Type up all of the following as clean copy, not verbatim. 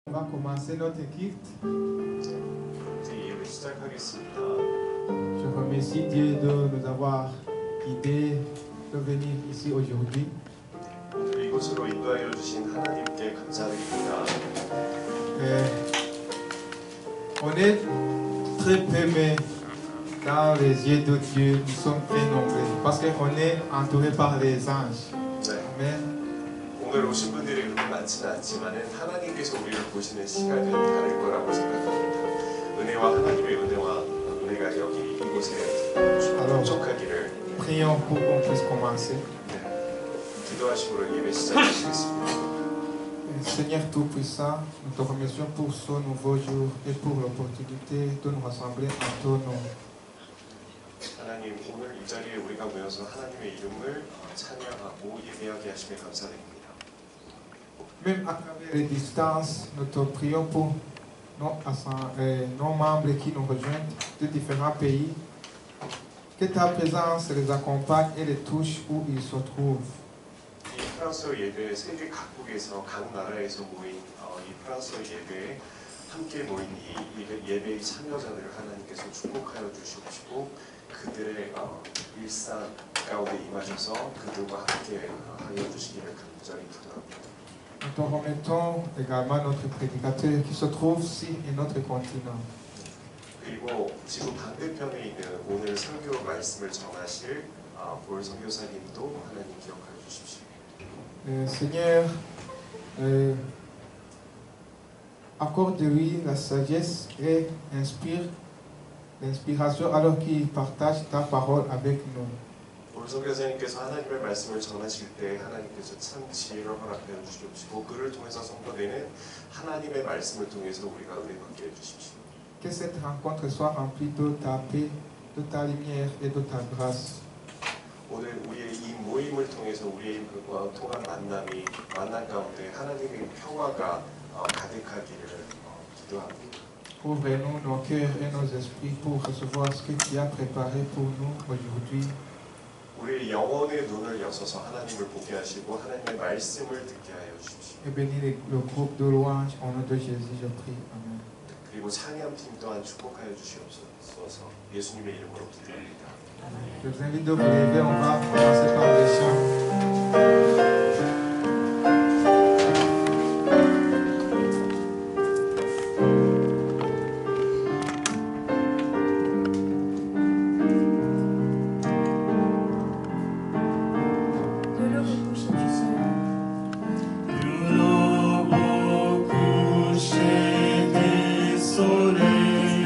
On va commencer notre équipe. Je remercie Dieu de nous avoir guidés de venir ici aujourd'hui. On est très peu, mais dans les yeux de Dieu, nous sommes très nombreux parce qu'on est entouré par les anges. Amen. 오늘 오신 분들이 그렇게 많지는 않지만은 하나님께서 우리를 보시는 시각은 다를 거라고 생각합니다. 은혜와 하나님의 은혜가 여기 이곳에 촉하기를. Prions pour qu'on puisse commencer. 기도하심으로 예배 시작하시겠습니다. Seigneur Tout-Puissant, nous te remercions pour ce nouveau jour et pour l'opportunité de nous rassembler en ton nom. 하나님, 오늘 이 자리에 우리가 모여서 하나님의 이름을 찬양하고 예배하게 하심에 감사드립니다. Même à travers les distances, nous te prions pour nos membres qui nous rejoignent de différents pays. Que ta présence les accompagne et les touche où ils se trouvent. 이 프랑스 예배 세계 각국에서 각 나라에서 모인 이 프랑스 예배에 함께 모인 이 예배의 참여자들을 하나님께서 축복하여 주시고 그들의 일상 가운데 임하셔서 그들과 함께 하여 주시기를 간절히 기도합니다. Nous te remettons également notre prédicateur qui se trouve sur notre continent. 그리고 지구 반대편에 있는 오늘 설교 말씀을 전하실 볼 선교사님도 하나님 기억하여 주십시오. Seigneur, accorde-lui la sagesse et l'inspiration alors qu'il partage ta parole avec nous. 볼 선교사님께서 하나님의 말씀을 전하실 때 하나님께서 참 지혜를 허락하여 주시옵시고 그를 통해서 선포되는 하나님의 말씀을 통해서 우리가 은혜 받게 해주십시오. Que cette rencontre soit remplie de ta paix, de ta lumière et de ta grâce. 오늘 우리의 이 모임을 통해서 우리의 통한 만남 가운데 하나님의 평화가 가득하기를 기도합니다. Ouvre-nous nos cœurs et nos esprits pour recevoir ce que tu as préparé pour nous aujourd'hui. 우리의 영혼의 눈을 여셔서 하나님을 보게 하시고 하나님의 말씀을 듣게 하여 주십시오. Et bénis le groupe de louanges au nom de Jésus, je prie. Amen. 그리고 찬양팀 또한 축복하여 주시옵소서. 예수님의 이름으로 기도합니다. Je vous invite de vous lever, on va commencer par les chants. Soleil,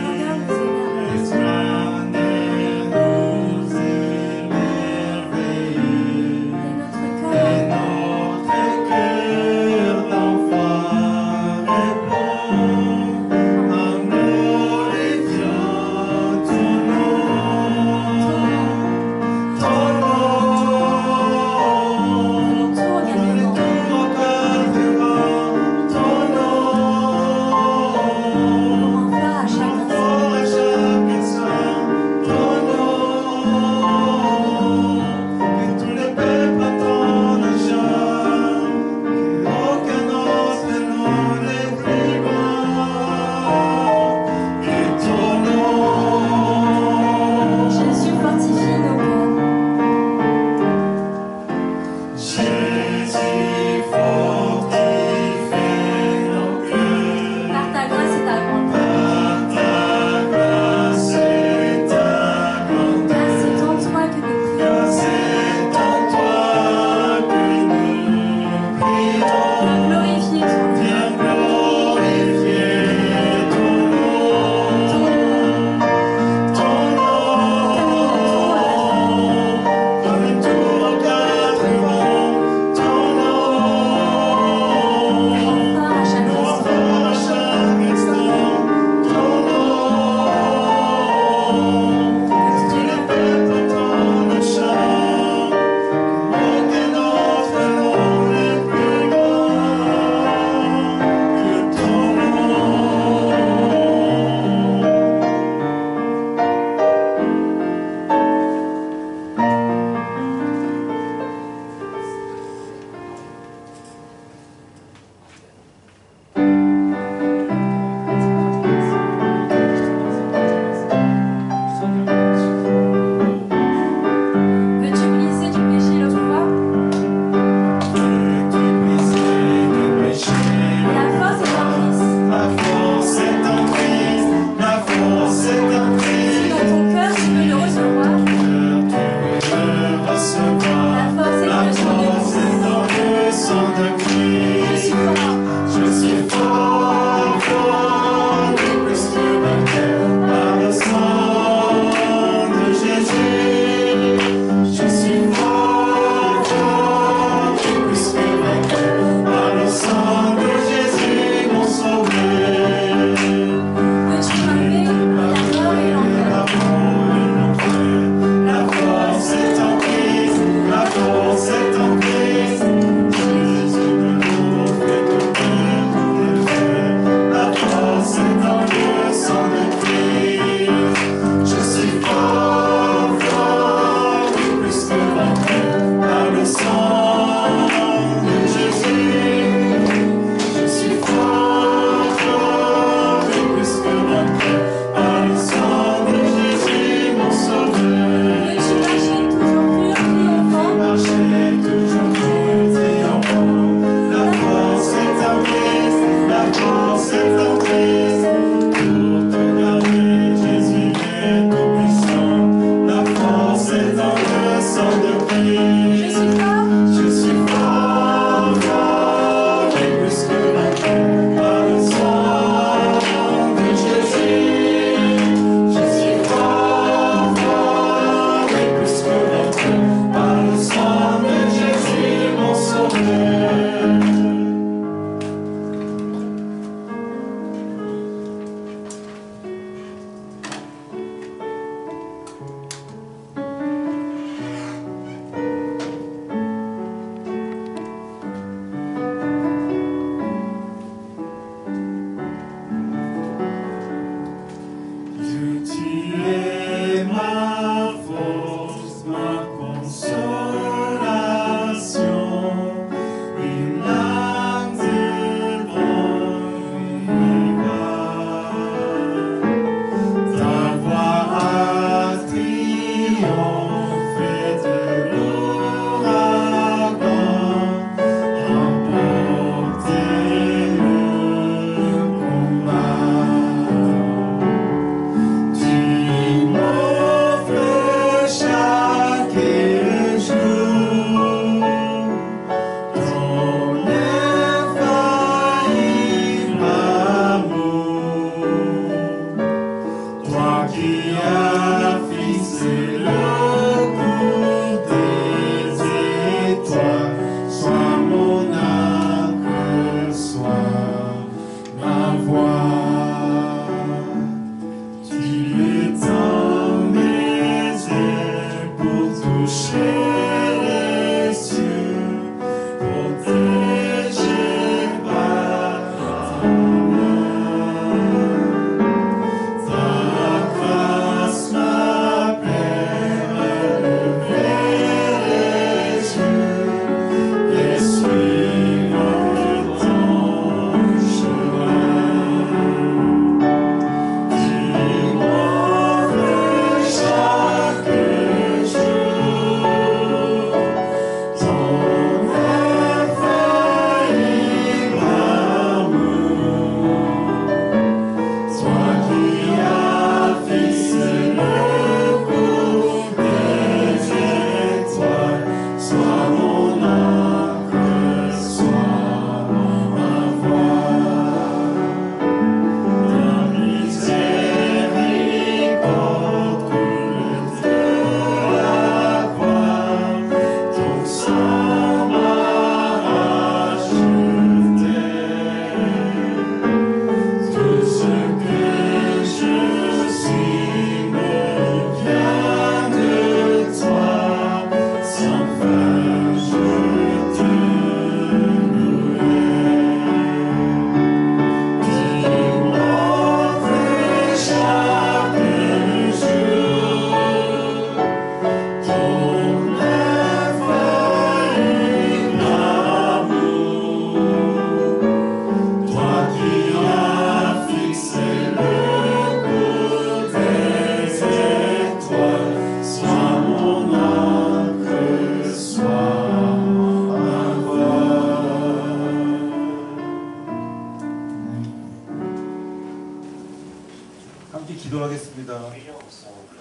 기도하겠습니다. Prions ensemble.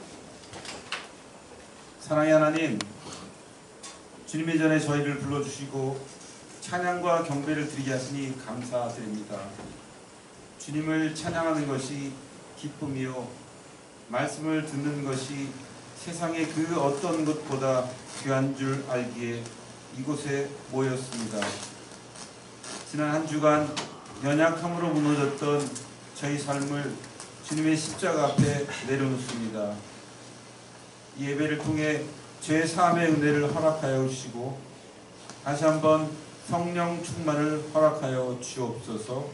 사랑의 하나님, 주님의 전에 저희를 불러주시고 찬양과 경배를 드리게 하시니 감사드립니다. 주님을 찬양하는 것이 기쁨이요 말씀을 듣는 것이 세상의 그 어떤 것보다 귀한 줄 알기에 이곳에 모였습니다. 지난 한 주간 연약함으로 무너졌던 저희 삶을 주님의 십자가 앞에 내려놓습니다. 이 예배를 통해 죄 사함의 은혜를 허락하여 주시고 다시 한번 성령 충만을 허락하여 주옵소서.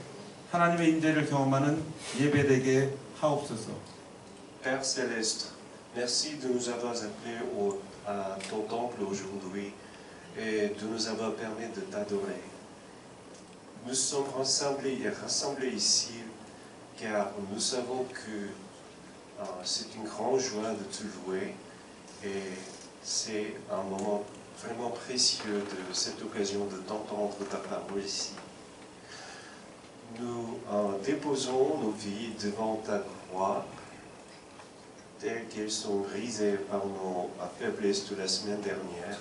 하나님의 임재를 경험하는 예배되게 하옵소서. Père Céleste, merci de nous avoir appelés à ton temple aujourd'hui et de nous avoir permis de t'adorer. Nous sommes rassemblés ici car nous savons que c'est une grande joie de te louer et c'est un moment vraiment précieux de cette occasion de t'entendre ta parole ici. Nous déposons nos vies devant ta croix, telles qu'elles sont brisées par nos faiblesses de la semaine dernière.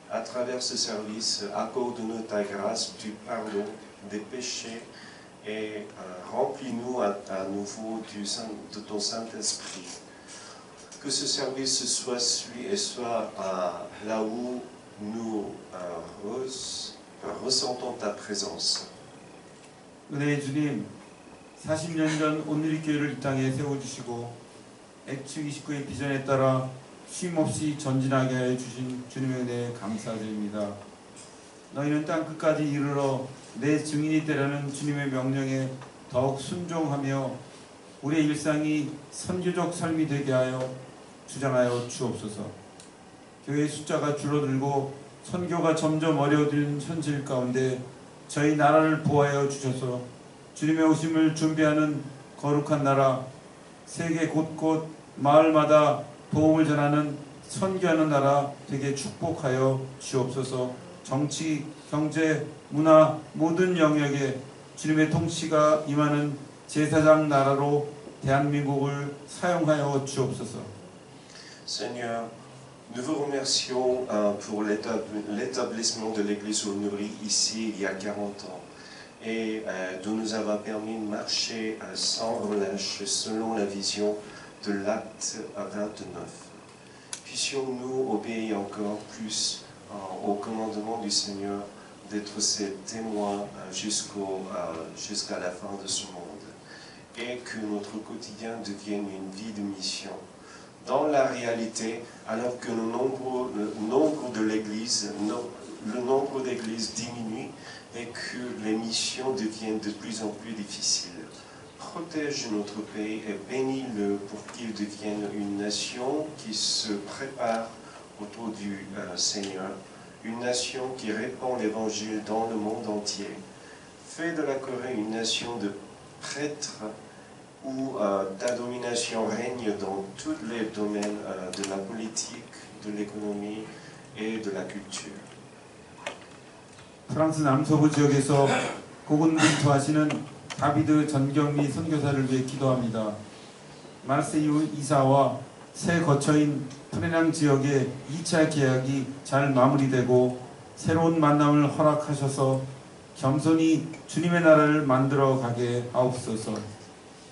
À travers ce service, accorde-nous ta grâce du pardon des péchés et remplis-nous à nouveau de ton Saint-Esprit. Que ce service soit là où nous ressentons ta présence. 은혜의 주님, 40년 전 오늘의 교회를 이 땅에 세워주시고 액추 29의 비전에 따라 쉼없이 전진하게 하여 주신 주님의 은혜에 감사드립니다. 너희는 땅 끝까지 이르러 내 증인이 되라는 주님의 명령에 더욱 순종하며 우리의 일상이 선교적 삶이 되게 하여 주장하여 주옵소서. 교회의 숫자가 줄어들고 선교가 점점 어려워지는 현실 가운데 저희 나라를 보호하여 주셔서 주님의 오심을 준비하는 거룩한 나라, 세계 곳곳 마을마다 복음을 전하는 선교하는 나라 되게 축복하여 주옵소서. 정치, 경제, 문화 모든 영역에 주님의 통치가 임하는 제사장 나라로 대한민국을 사용하여 주옵소서. Seigneur, nous vous remercions pour l'établissement de l'église Aulnerie ici il y a 40 ans et de nous avoir permis de marcher sans relâche selon la vision de l'acte 29. Puissions-nous obéir encore plus au commandement du Seigneur d'être ses témoins jusqu'à la fin de ce monde et que notre quotidien devienne une vie de mission. Dans la réalité, alors que le nombre d'églises diminue et que les missions deviennent de plus en plus difficiles. Protège notre pays et bénis-le pour qu'il devienne une nation qui se prépare autour du Seigneur, une nation qui répand l'évangile dans le monde entier. Fais de la Corée une nation de prêtres où ta domination règne dans tous les domaines de la politique, de l'économie et de la culture. 프랑스 남서부 지역에서 고군분투하시는 다비드 전경미 선교사를 위해 기도합니다. 마르세유 이사와 새 거처인 프레낭 지역의 2차 계약이 잘 마무리되고 새로운 만남을 허락하셔서 겸손히 주님의 나라를 만들어 가게 하옵소서.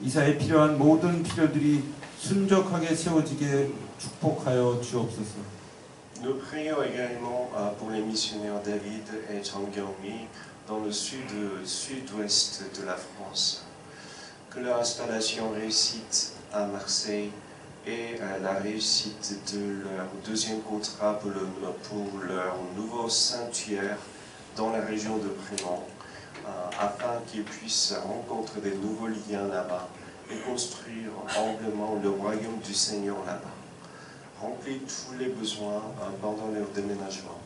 이사에 필요한 모든 필요들이 순적하게 채워지게 축복하여 주옵소서. Nous prions également pour les missionnaires David et Jean Gyongmi dans le sud-ouest de la France. Que leur installation réussite à Marseille et la réussite de leur deuxième contrat pour leur nouveau sanctuaire dans la région de Prémont, afin qu'ils puissent rencontrer des nouveaux liens là-bas et construire humblement le royaume du Seigneur là-bas. Remplis tous les besoins pendant leur déménagement.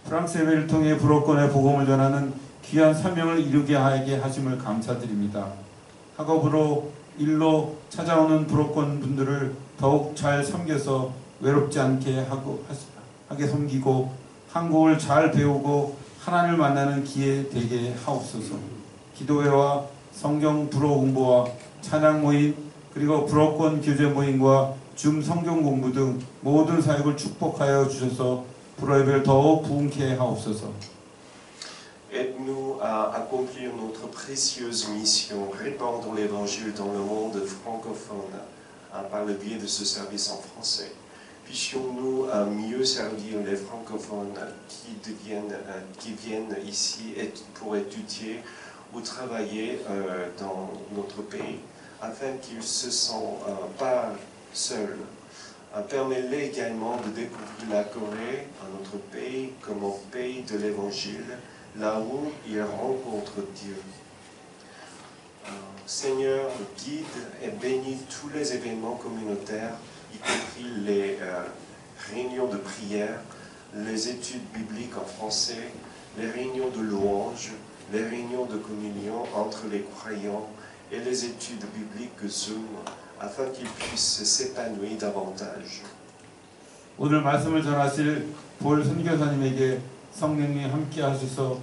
프랑스 예배를 통해 불어권의 복음을 전하는 귀한 사명을 이루게 하게 하심을 감사드립니다. 학업으로 일로 찾아오는 불어권 분들을 더욱 잘 섬겨서 외롭지 않게 하게 섬기고 한국을 잘 배우고 하나님을 만나는 기회 되게 하옵소서. 기도회와 성경 불어 공부와 찬양 모임 그리고 불어권 교제 모임과 줌 성경 공부 등 모든 사역을 축복하여 주셔서 불어예배를 더욱 부흥케 하옵소서. Aide-nous à accomplir notre précieuse mission, répandre l'évangile dans le monde francophone par le biais de ce service en français. Puissions-nous mieux servir les francophones qui viennent ici pour étudier ou travailler dans notre pays, afin qu'ils ne se sentent pas seuls. Permets-les également de découvrir la Corée, notre pays, comme un pays de l'Évangile, là où ils rencontrent Dieu. Seigneur, guide et bénis tous les événements communautaires, y compris les réunions de prière, les études bibliques en français, les réunions de louange, les réunions de communion entre les croyants et les études bibliques Zoom, afin qu'ils puissent s'épanouir davantage. 오늘 말씀을 전하실 볼 선교사님에게 성령님 함께 하셔서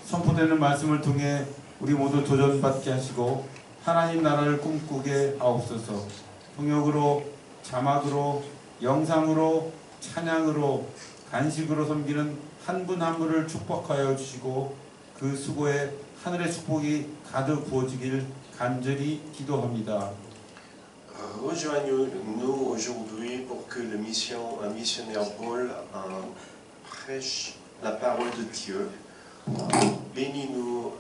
선포되는 말씀을 통해 우리 모두 도전받게 하시고 하나님 나라를 꿈꾸게 하옵소서. 통역으로, 자막으로, 영상으로, 찬양으로, 간식으로 섬기는 한 분 한 분을 축복하여 주시고 그 수고에 하늘의 축복이 가득 부어지길 간절히 기도합니다. Rejoignons-nous aujourd'hui pour que le missionnaire Paul prêche la parole de Dieu. Bénis-nous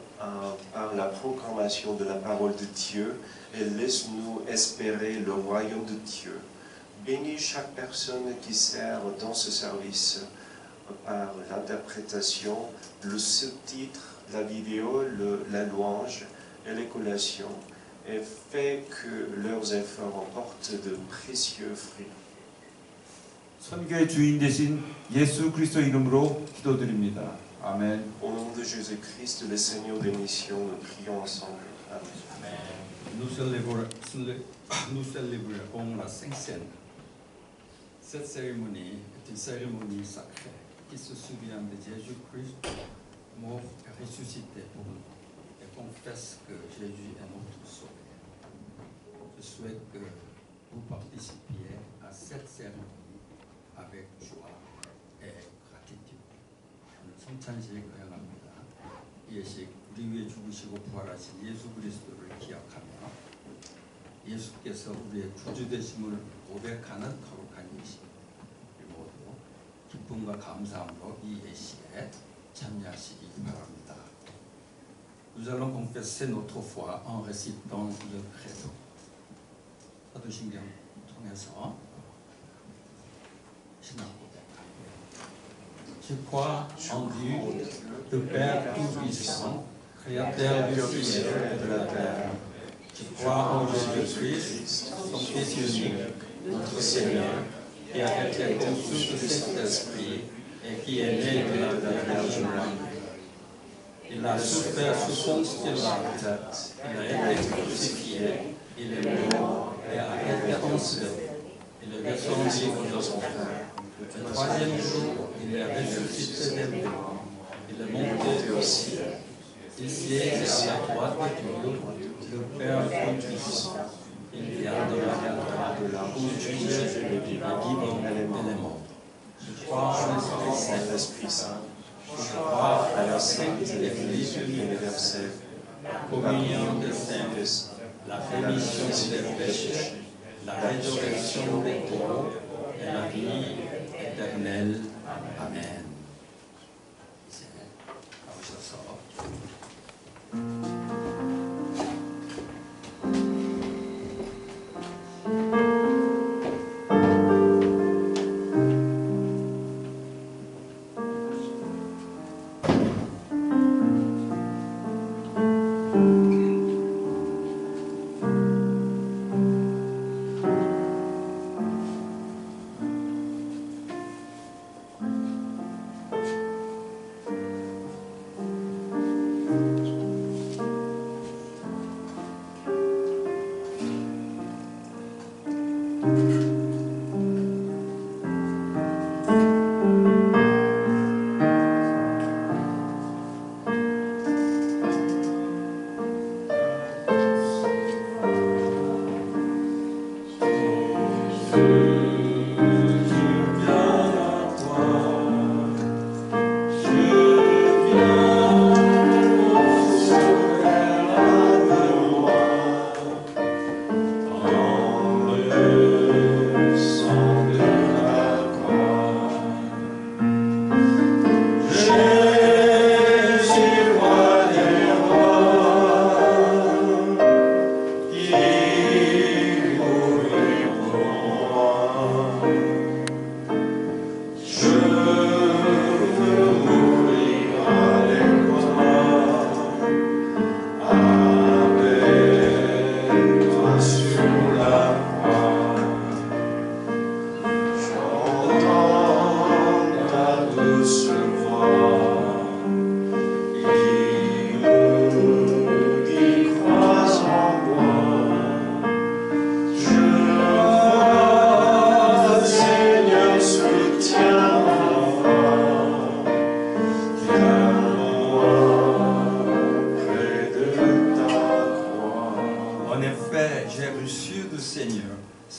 par la proclamation de la parole de Dieu et laisse-nous espérer le royaume de Dieu. Bénis chaque personne qui sert dans ce service par l'interprétation, le sous-titre, la vidéo, la louange et les collations, et fais que leurs efforts emportent de précieux fruits. 선교의 주인 되신 예수 그리스도 이름으로 기도드립니다. 아멘. Au nom de Jésus-Christ, le Seigneur des missions, nous prions ensemble. Amen. Nous célébrons la Sainte Seine. Cette cérémonie est une cérémonie sacrée qui se souvient de Jésus-Christ, mort et ressuscité pour nous, et confesse que Jésus est notre Sauveur. Je souhaite que vous participiez à cette cérémonie avec joie et gratitude. 성찬식 거행합니다. 이 예식 우리 위해 죽으시고 부활하신 예수 그리스도를 기억하며 예수께서 우리의 구주 되심을 고백하는 거룩한 예식. 모두 기쁨과 감사함으로 이 예식에 참여하시기 바랍니다. Nous allons confesser notre foi en récitant le credo. 사도신경 통해서 신앙 고백합니다. Je crois en Dieu, le Père Tout-Puissant, Créateur du ciel et de la terre. Je crois en Jésus-Christ, son Fils unique, notre Seigneur, qui a été conçu du Saint-Esprit et qui est né de la Vierge Marie. Il a souffert sous Ponce Pilate, il a été crucifié, il est mort et a été ensevelé. Il est descendu aux enfers. Le troisième jour, il est ressuscité des morts. Il est monté au ciel. Il siège à la droite de Dieu, le Père Tout-Puissant. Il viendra de là où juge les vivants et les morts. Je crois en l'Esprit Saint. Je crois à la Sainte Église universelle, la communion des saints, la rémission des péchés, la résurrection des corps et la vie éternelle. Amen. 이제 나오셔서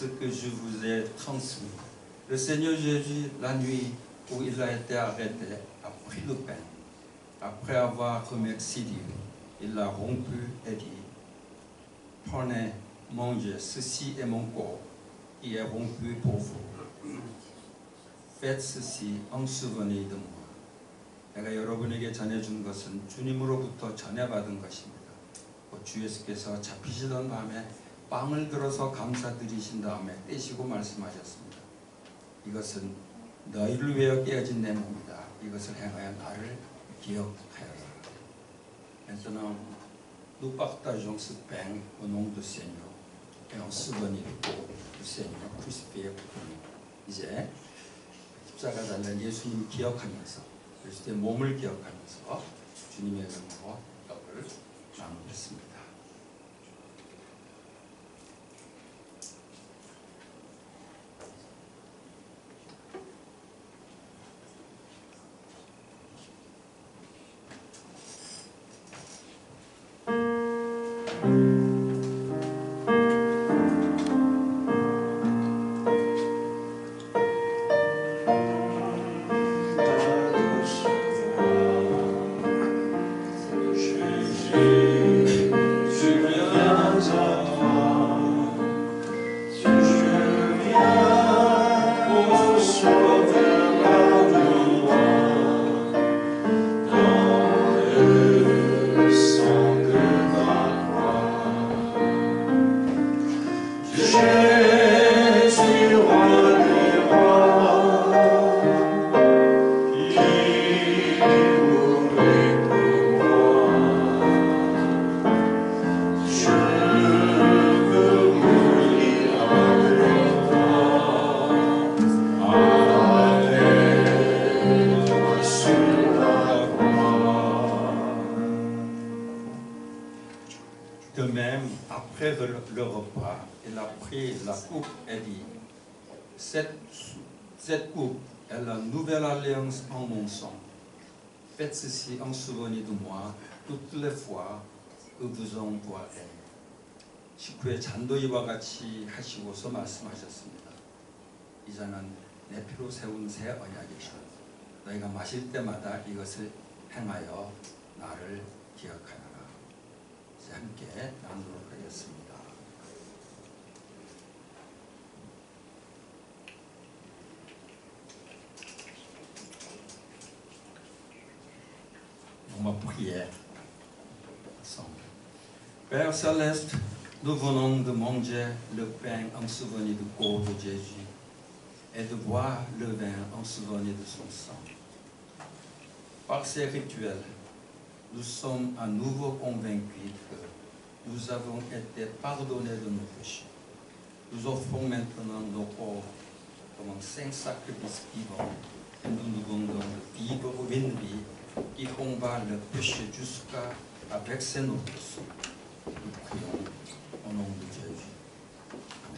ce que je vous ai transmis. Le Seigneur Jésus, la nuit où il a été arrêté, a pris le pain. Après avoir remercié Dieu, il l'a rompu et dit, prenez, mangez, ceci est mon corps qui est rompu pour vous. Faites ceci en souvenir de moi. 내가 여러분에게 전해준 것은 주님으로부터 전해받은 것입니다. 주 예수께서 잡히시던 밤에 빵을 들어서 감사드리신 다음에 떼시고 말씀하셨습니다. 이것은 너희를 위하여 깨어진 내 몸이다. 이것을 행하여 나를 기억하여라. Maintenant, nous partageons ce pain au nom du Seigneur et en souvenir du Seigneur crucifié pour nous. 이제 십자가 달린 예수님 기억하면서 그리스도의 몸을 기억하면서 주님의 이름으로 떡을 나누겠습니다. De même, après le repas, il a pris la coupe et dit, cette coupe est la nouvelle alliance en mon sang. Faites ceci en souvenir de moi toutes les fois que vous en boirez. 식후에 잔도 이와 같이 하시고서 말씀하셨습니다. 이 잔은 내 피로 세운 새 언약이다. 너희가 마실 때마다 이것을 행하여 나를 기억하여라. 함께 나누도록 하겠습니다. On va prier ensemble. Père Céleste, nous venons de manger le pain en souvenir du corps de Jésus et de boire le vin en souvenir de son sang. Par ces rituels, nous sommes à nouveau convaincus que nous avons été pardonnés de nos péchés. Nous offrons maintenant nos corps comme un saint sacrifice vivant et nous nous demandons de vivre une vie qui combat le péché jusqu'à verser notre sang. Nous prions au nom de Jésus. 아멘.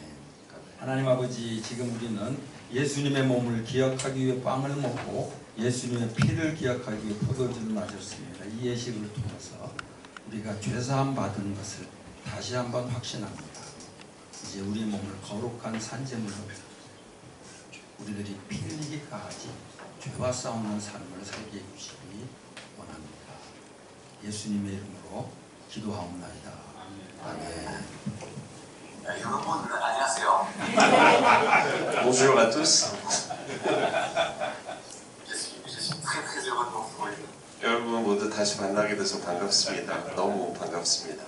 하나님 아버지, 지금 우리는 예수님의 몸을 기억하기 위해 빵을 먹고 예수님의 피를 기억하기 위해 포도주를 마셨습니다. 이 예식을 통해서 우리가 죄사함 받은 것을 다시 한번 확신합니다. 이제 우리 몸을 거룩한 산재물로 우리들이 피 흘리기까지 죄와 싸우는 삶을 살게 해주시기 원합니다. 예수님의 이름으로 기도하옵나이다. 아멘. Bonjour à tous. 여러분 모두 다시 만나게 돼서 반갑습니다. 너무 반갑습니다.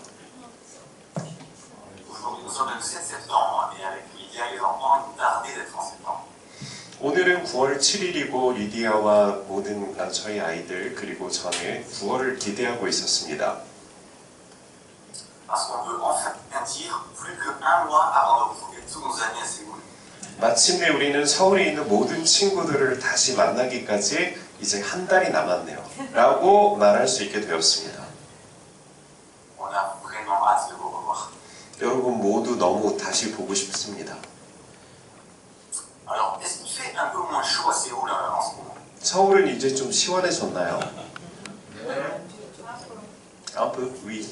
오늘은 9월 7일이고 리디아와 모든 저희 아이들 그리고 저는 9월을 기대하고 있었습니다. 마침내 우리는 서울에 있는 모든 친구들을 다시 만나기까지 이제 한 달이 남았네요 라고 말할 수 있게 되었습니다. 여러분 모두 너무 다시 보고 싶습니다. 서울은 이제 좀 시원해졌나요? Un peu, oui.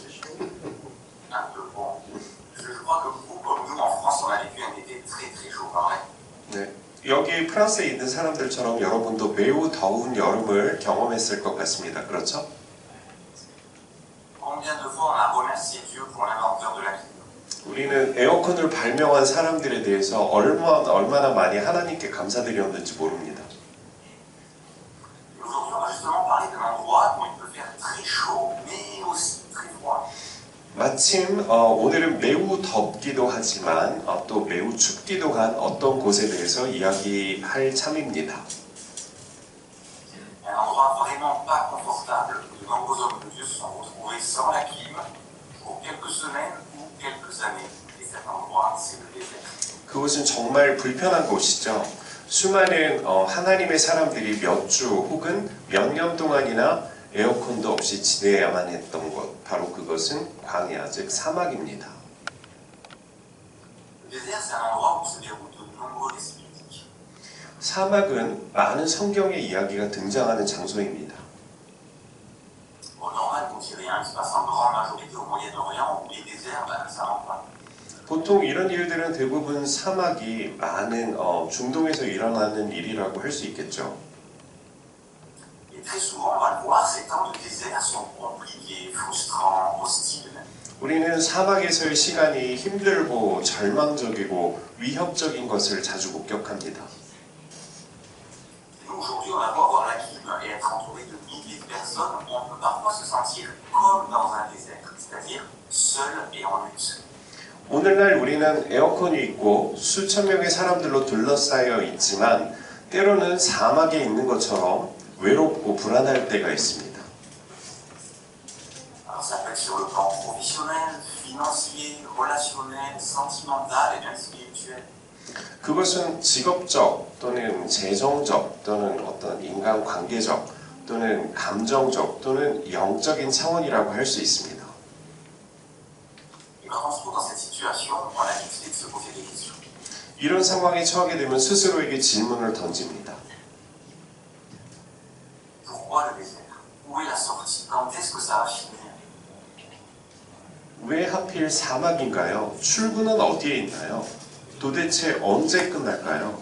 여기 프랑스에 있는 사람들처럼 여러분도 매우 더운 여름을 경험했을 것 같습니다. 그렇죠? Combien de fois on a remercié Dieu pour l'inventeur de la clim? 우리는 에어컨을 발명한 사람들에 대해서 얼마나 많이 하나님께 감사드렸는지 모릅니다. Aujourd'hui, on va justement parler d'un endroit où il peut faire très chaud, mais aussi très froid. 마침 오늘은 매우 덥기도 하지만 또 매우 춥기도 한 어떤 곳에 대해서 이야기할 참입니다. Un endroit vraiment pas confortable. De nombreux hommes de Dieu se sont retrouvés sans la clim pour quelques semaines ou quelques années. Et cet endroit, c'est le désert. 그곳은 정말 불편한 곳이죠. 수많은 하나님의 사람들이 몇 주 혹은 몇 년 동안이나 에어컨도 없이 지내야만 했던 곳, 바로 그것은 광야, 즉 사막입니다. Le désert, c'est un endroit où se déroulent de nombreux récits bibliques. 사막은 많은 성경의 이야기가 등장하는 장소입니다. Au normal, quand il y a rien qui se passe en grande majorité au Moyen-Orient, ou les déserts, ça manque pas. 보통 이런 일들은 대부분 사막이 많은 중동에서 일어나는 일이라고 할 수 있겠죠. Et très souvent, on va le voir, ces temps de désert sont compliqués, frustrants, hostiles. 우리는 사막에서의 시간이 힘들고 절망적이고 위협적인 것을 자주 목격합니다. Et nous, aujourd'hui, on a beau avoir la clim et être entouré de milliers de personnes, on peut parfois se sentir comme dans un désert, c'est-à-dire seul et en lutte. 오늘날 우리는 에어컨이 있고 수천 명의 사람들로 둘러싸여 있지만 때로는 사막에 있는 것처럼 외롭고 불안할 때가 있습니다. Alors ça peut être sur le plan professionnel, financier, relationnel, sentimental et même spirituel. 그것은 직업적 또는 재정적 또는 어떤 인간관계적 또는 감정적 또는 영적인 차원이라고 할 수 있습니다. Et quand on se trouve dans cette situation, on a décidé de se poser des questions. 이런 상황에 처하게 되면 스스로에게 질문을 던집니다. Pourquoi le désert? Où est la sortie? Quand est-ce que ça va finir? 왜 하필 사막인가요? 출구는 어디에 있나요? 도대체 언제 끝날까요?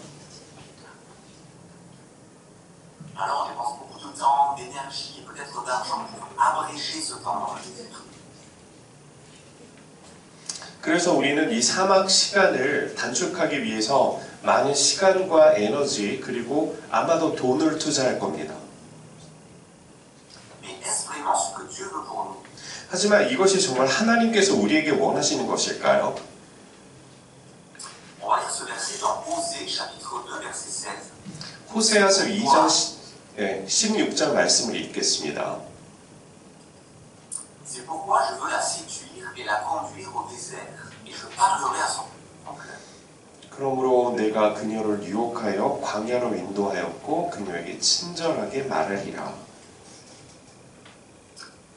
Alors on dépense beaucoup de temps, d'énergie et peut-être d'argent pour abréger ce temps dans le désert. 그래서 우리는 이 사막 시간을 단축하기 위해서 많은 시간과 에너지 그리고 아마도 돈을 투자할 겁니다. Mais est-ce vraiment ce que Dieu veut pour nous? 하지만 이것이 정말 하나님께서 우리에게 원하시는 것일까요? On va lire ce verset dans Osée chapitre 2 verset 16. 호세아서 2장 16절 말씀을 읽겠습니다. C'est pourquoi je veux la séduire et la conduire au désert, et je parlerai à son cœur. 그러므로 내가 그녀를 유혹하여 광야로 인도하였고 그녀에게 친절하게 말하리라.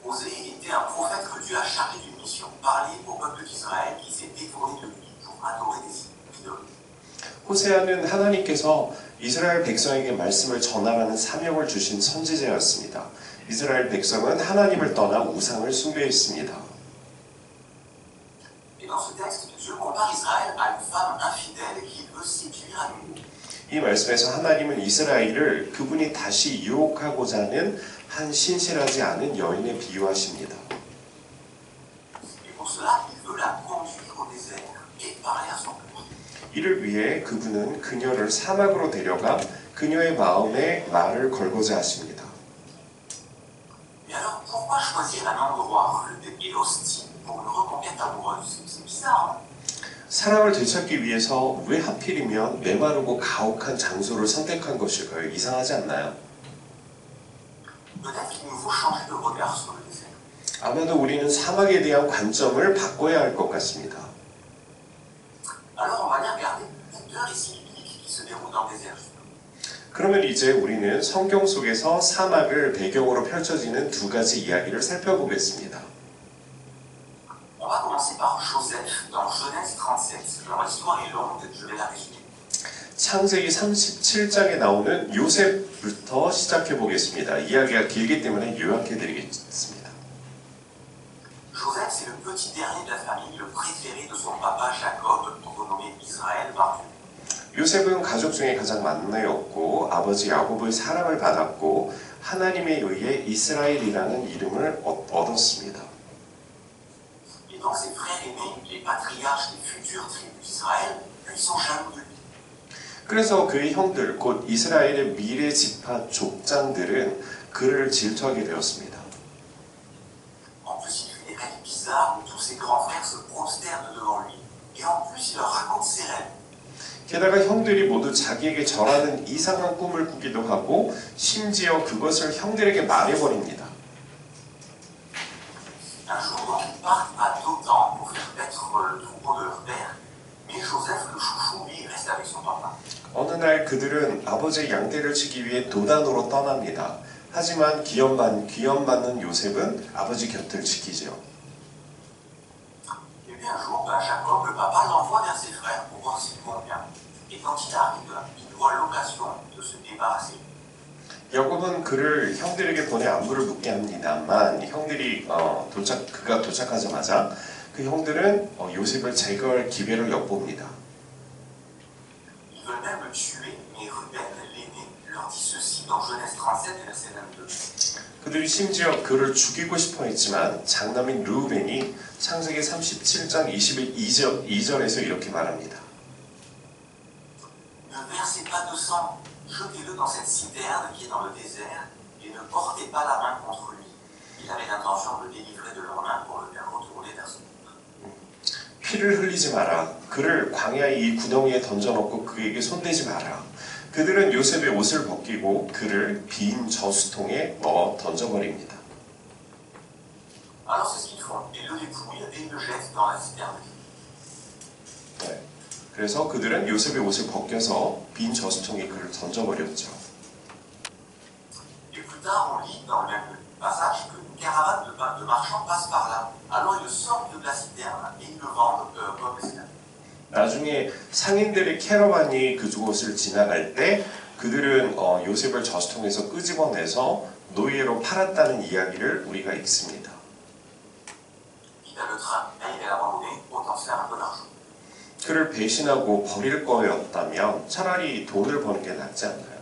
Osée était un prophète que Dieu a chargé d'une mission, parler au peuple d'Israël qui s'est détourné de lui pour adorer des idoles. 호세아는 하나님께서 이스라엘 백성에게 말씀을 전하라는 사명을 주신 선지자였습니다. 이스라엘 백성은 하나님을 떠나 우상을 숭배했습니다. Et dans ce texte, Dieu compare Israël à une femme infidèle qui veut séduire à nouveau. 이 말씀에서 하나님은 이스라엘을 그분이 다시 유혹하고자 하는 한 신실하지 않은 여인에 비유하십니다. Et pour cela, il veut la conduire au désert et parler à son cœur. 이를 위해 그분은 그녀를 사막으로 데려가 그녀의 마음에 말을 걸고자 하십니다. Mais alors, pourquoi choisir un endroit rude et hostile pour une reconquête amoureuse? C'est bizarre, hein? 사랑을 되찾기 위해서 왜 하필이면 메마르고 가혹한 장소를 선택한 것일까요? 이상하지 않나요? Peut-être qu'il nous faut changer de regard sur le désert. 아마도 우리는 사막에 대한 관점을 바꿔야 할 것 같습니다. Alors, on va aller regarder deux récits bibliques qui se déroulent dans le désert. 그러면 이제 우리는 성경 속에서 사막을 배경으로 펼쳐지는 두 가지 이야기를 살펴보겠습니다. On va commencer par Joseph dans Genèse 37. Alors, l'histoire est longue, je vais la résumer. 창세기 37장에 나오는 요셉부터 시작해 보겠습니다. 이야기가 길기 때문에 요약해 드리겠습니다. Joseph, c'est le petit dernier de la famille, le préféré de son papa Jacob, renommé Israël par Dieu. 요셉은 가족 중에 가장 막내였고 아버지 야곱의 사랑을 받았고 하나님에 의해 이스라엘이라는 이름을 얻었습니다. Et donc ses frères aînés, les patriarches des futures tribus d'Israël, ils sont jaloux de lui. 그래서 그의 형들, 곧 이스라엘의 미래 지파 족장들은 그를 질투하게 되었습니다. En plus, il fait des rêves bizarres où tous ses grands frères se prosternent devant lui. Et en plus, il leur raconte ses rêves. 게다가 형들이 모두 자기에게 절하는 이상한 꿈을 꾸기도 하고 심지어 그것을 형들에게 말해버립니다. Un jour, donc, ils partent à Dothan pour faire paître le troupeau de leur père. Mais Joseph, le chouchou, lui, il reste avec son papa. 어느 날 그들은 아버지의 양떼를 치기 위해 도단으로 떠납니다. 하지만 귀염받는 요셉은 아버지 곁을 지키죠. Et puis un jour, Jacob, le papa, l'envoie vers ses frères pour voir s'il vont bien. Et quand il arrive, il voit l'occasion de se débarrasser. 야곱은 그를 형들에게 보내 안부를 묻게 합니다만 그가 도착하자마자 그 형들은 요셉을 제거할 기회를 엿봅니다. Ils veulent même le tuer, mais Ruben, l'aîné, leur dit ceci dans Genèse 37, verset 22. 그들이 심지어 그를 죽이고 싶어 했지만 장남인 르우벤이 창세기 37장 22절에서 이렇게 말합니다. Ne versez pas de sang, jetez-le dans cette citerne qui est dans le désert, et ne portez pas la main contre lui. Il avait l'intention de le délivrer de leurs mains pour le faire retourner vers son père. 피를 흘리지 마라. 그를 광야의 이 구덩이에 던져놓고 그에게 손대지 마라. 그들은 요셉의 옷을 벗기고 그를 빈 저수통에 넣어 던져버립니다. Alors c'est ce qu'ils font, ils le dépouillent et ils le jettent dans la citerne. 네. 그래서 그들은 요셉의 옷을 벗겨서 빈 저수통에 그를 던져버렸죠. Et plus tard, on lit dans le même passage qu'une caravane de marchands passe par là. Alors ils le sortent de la citerne et ils le vendent comme esclave. 나중에 상인들의 캐러반이 그곳을 지나갈 때 그들은 요셉을 저수통에서 끄집어내서 노예로 팔았다는 이야기를 우리가 읽습니다. Quitte à le trahir et l'abandonner, autant se faire un peu d'argent. 그를 배신하고 버릴 거였다면 차라리 돈을 버는 게 낫지 않나요?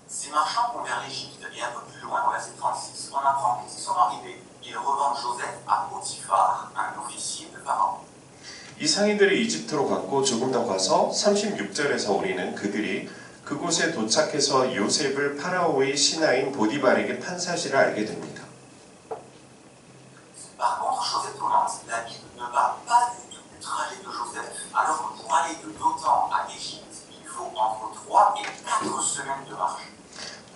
Ces marchands vont vers l'Égypte et un peu plus loin, au verset 36, on apprend qu'ils y sont arrivés. Ils revendent Joseph à Potiphar, un officier de Pharaon. 이 상인들이 이집트로 갔고 조금 더 가서 36절에서 우리는 그들이 그곳에 도착해서 요셉을 파라오의 신하인 보디발에게 판 사실을 알게 됩니다. Par contre, chose étonnante, la Bible ne parle pas du tout du trajet de Joseph, alors que pour aller de Dothan à l'Égypte, il faut entre 3 et 4 semaines de marche.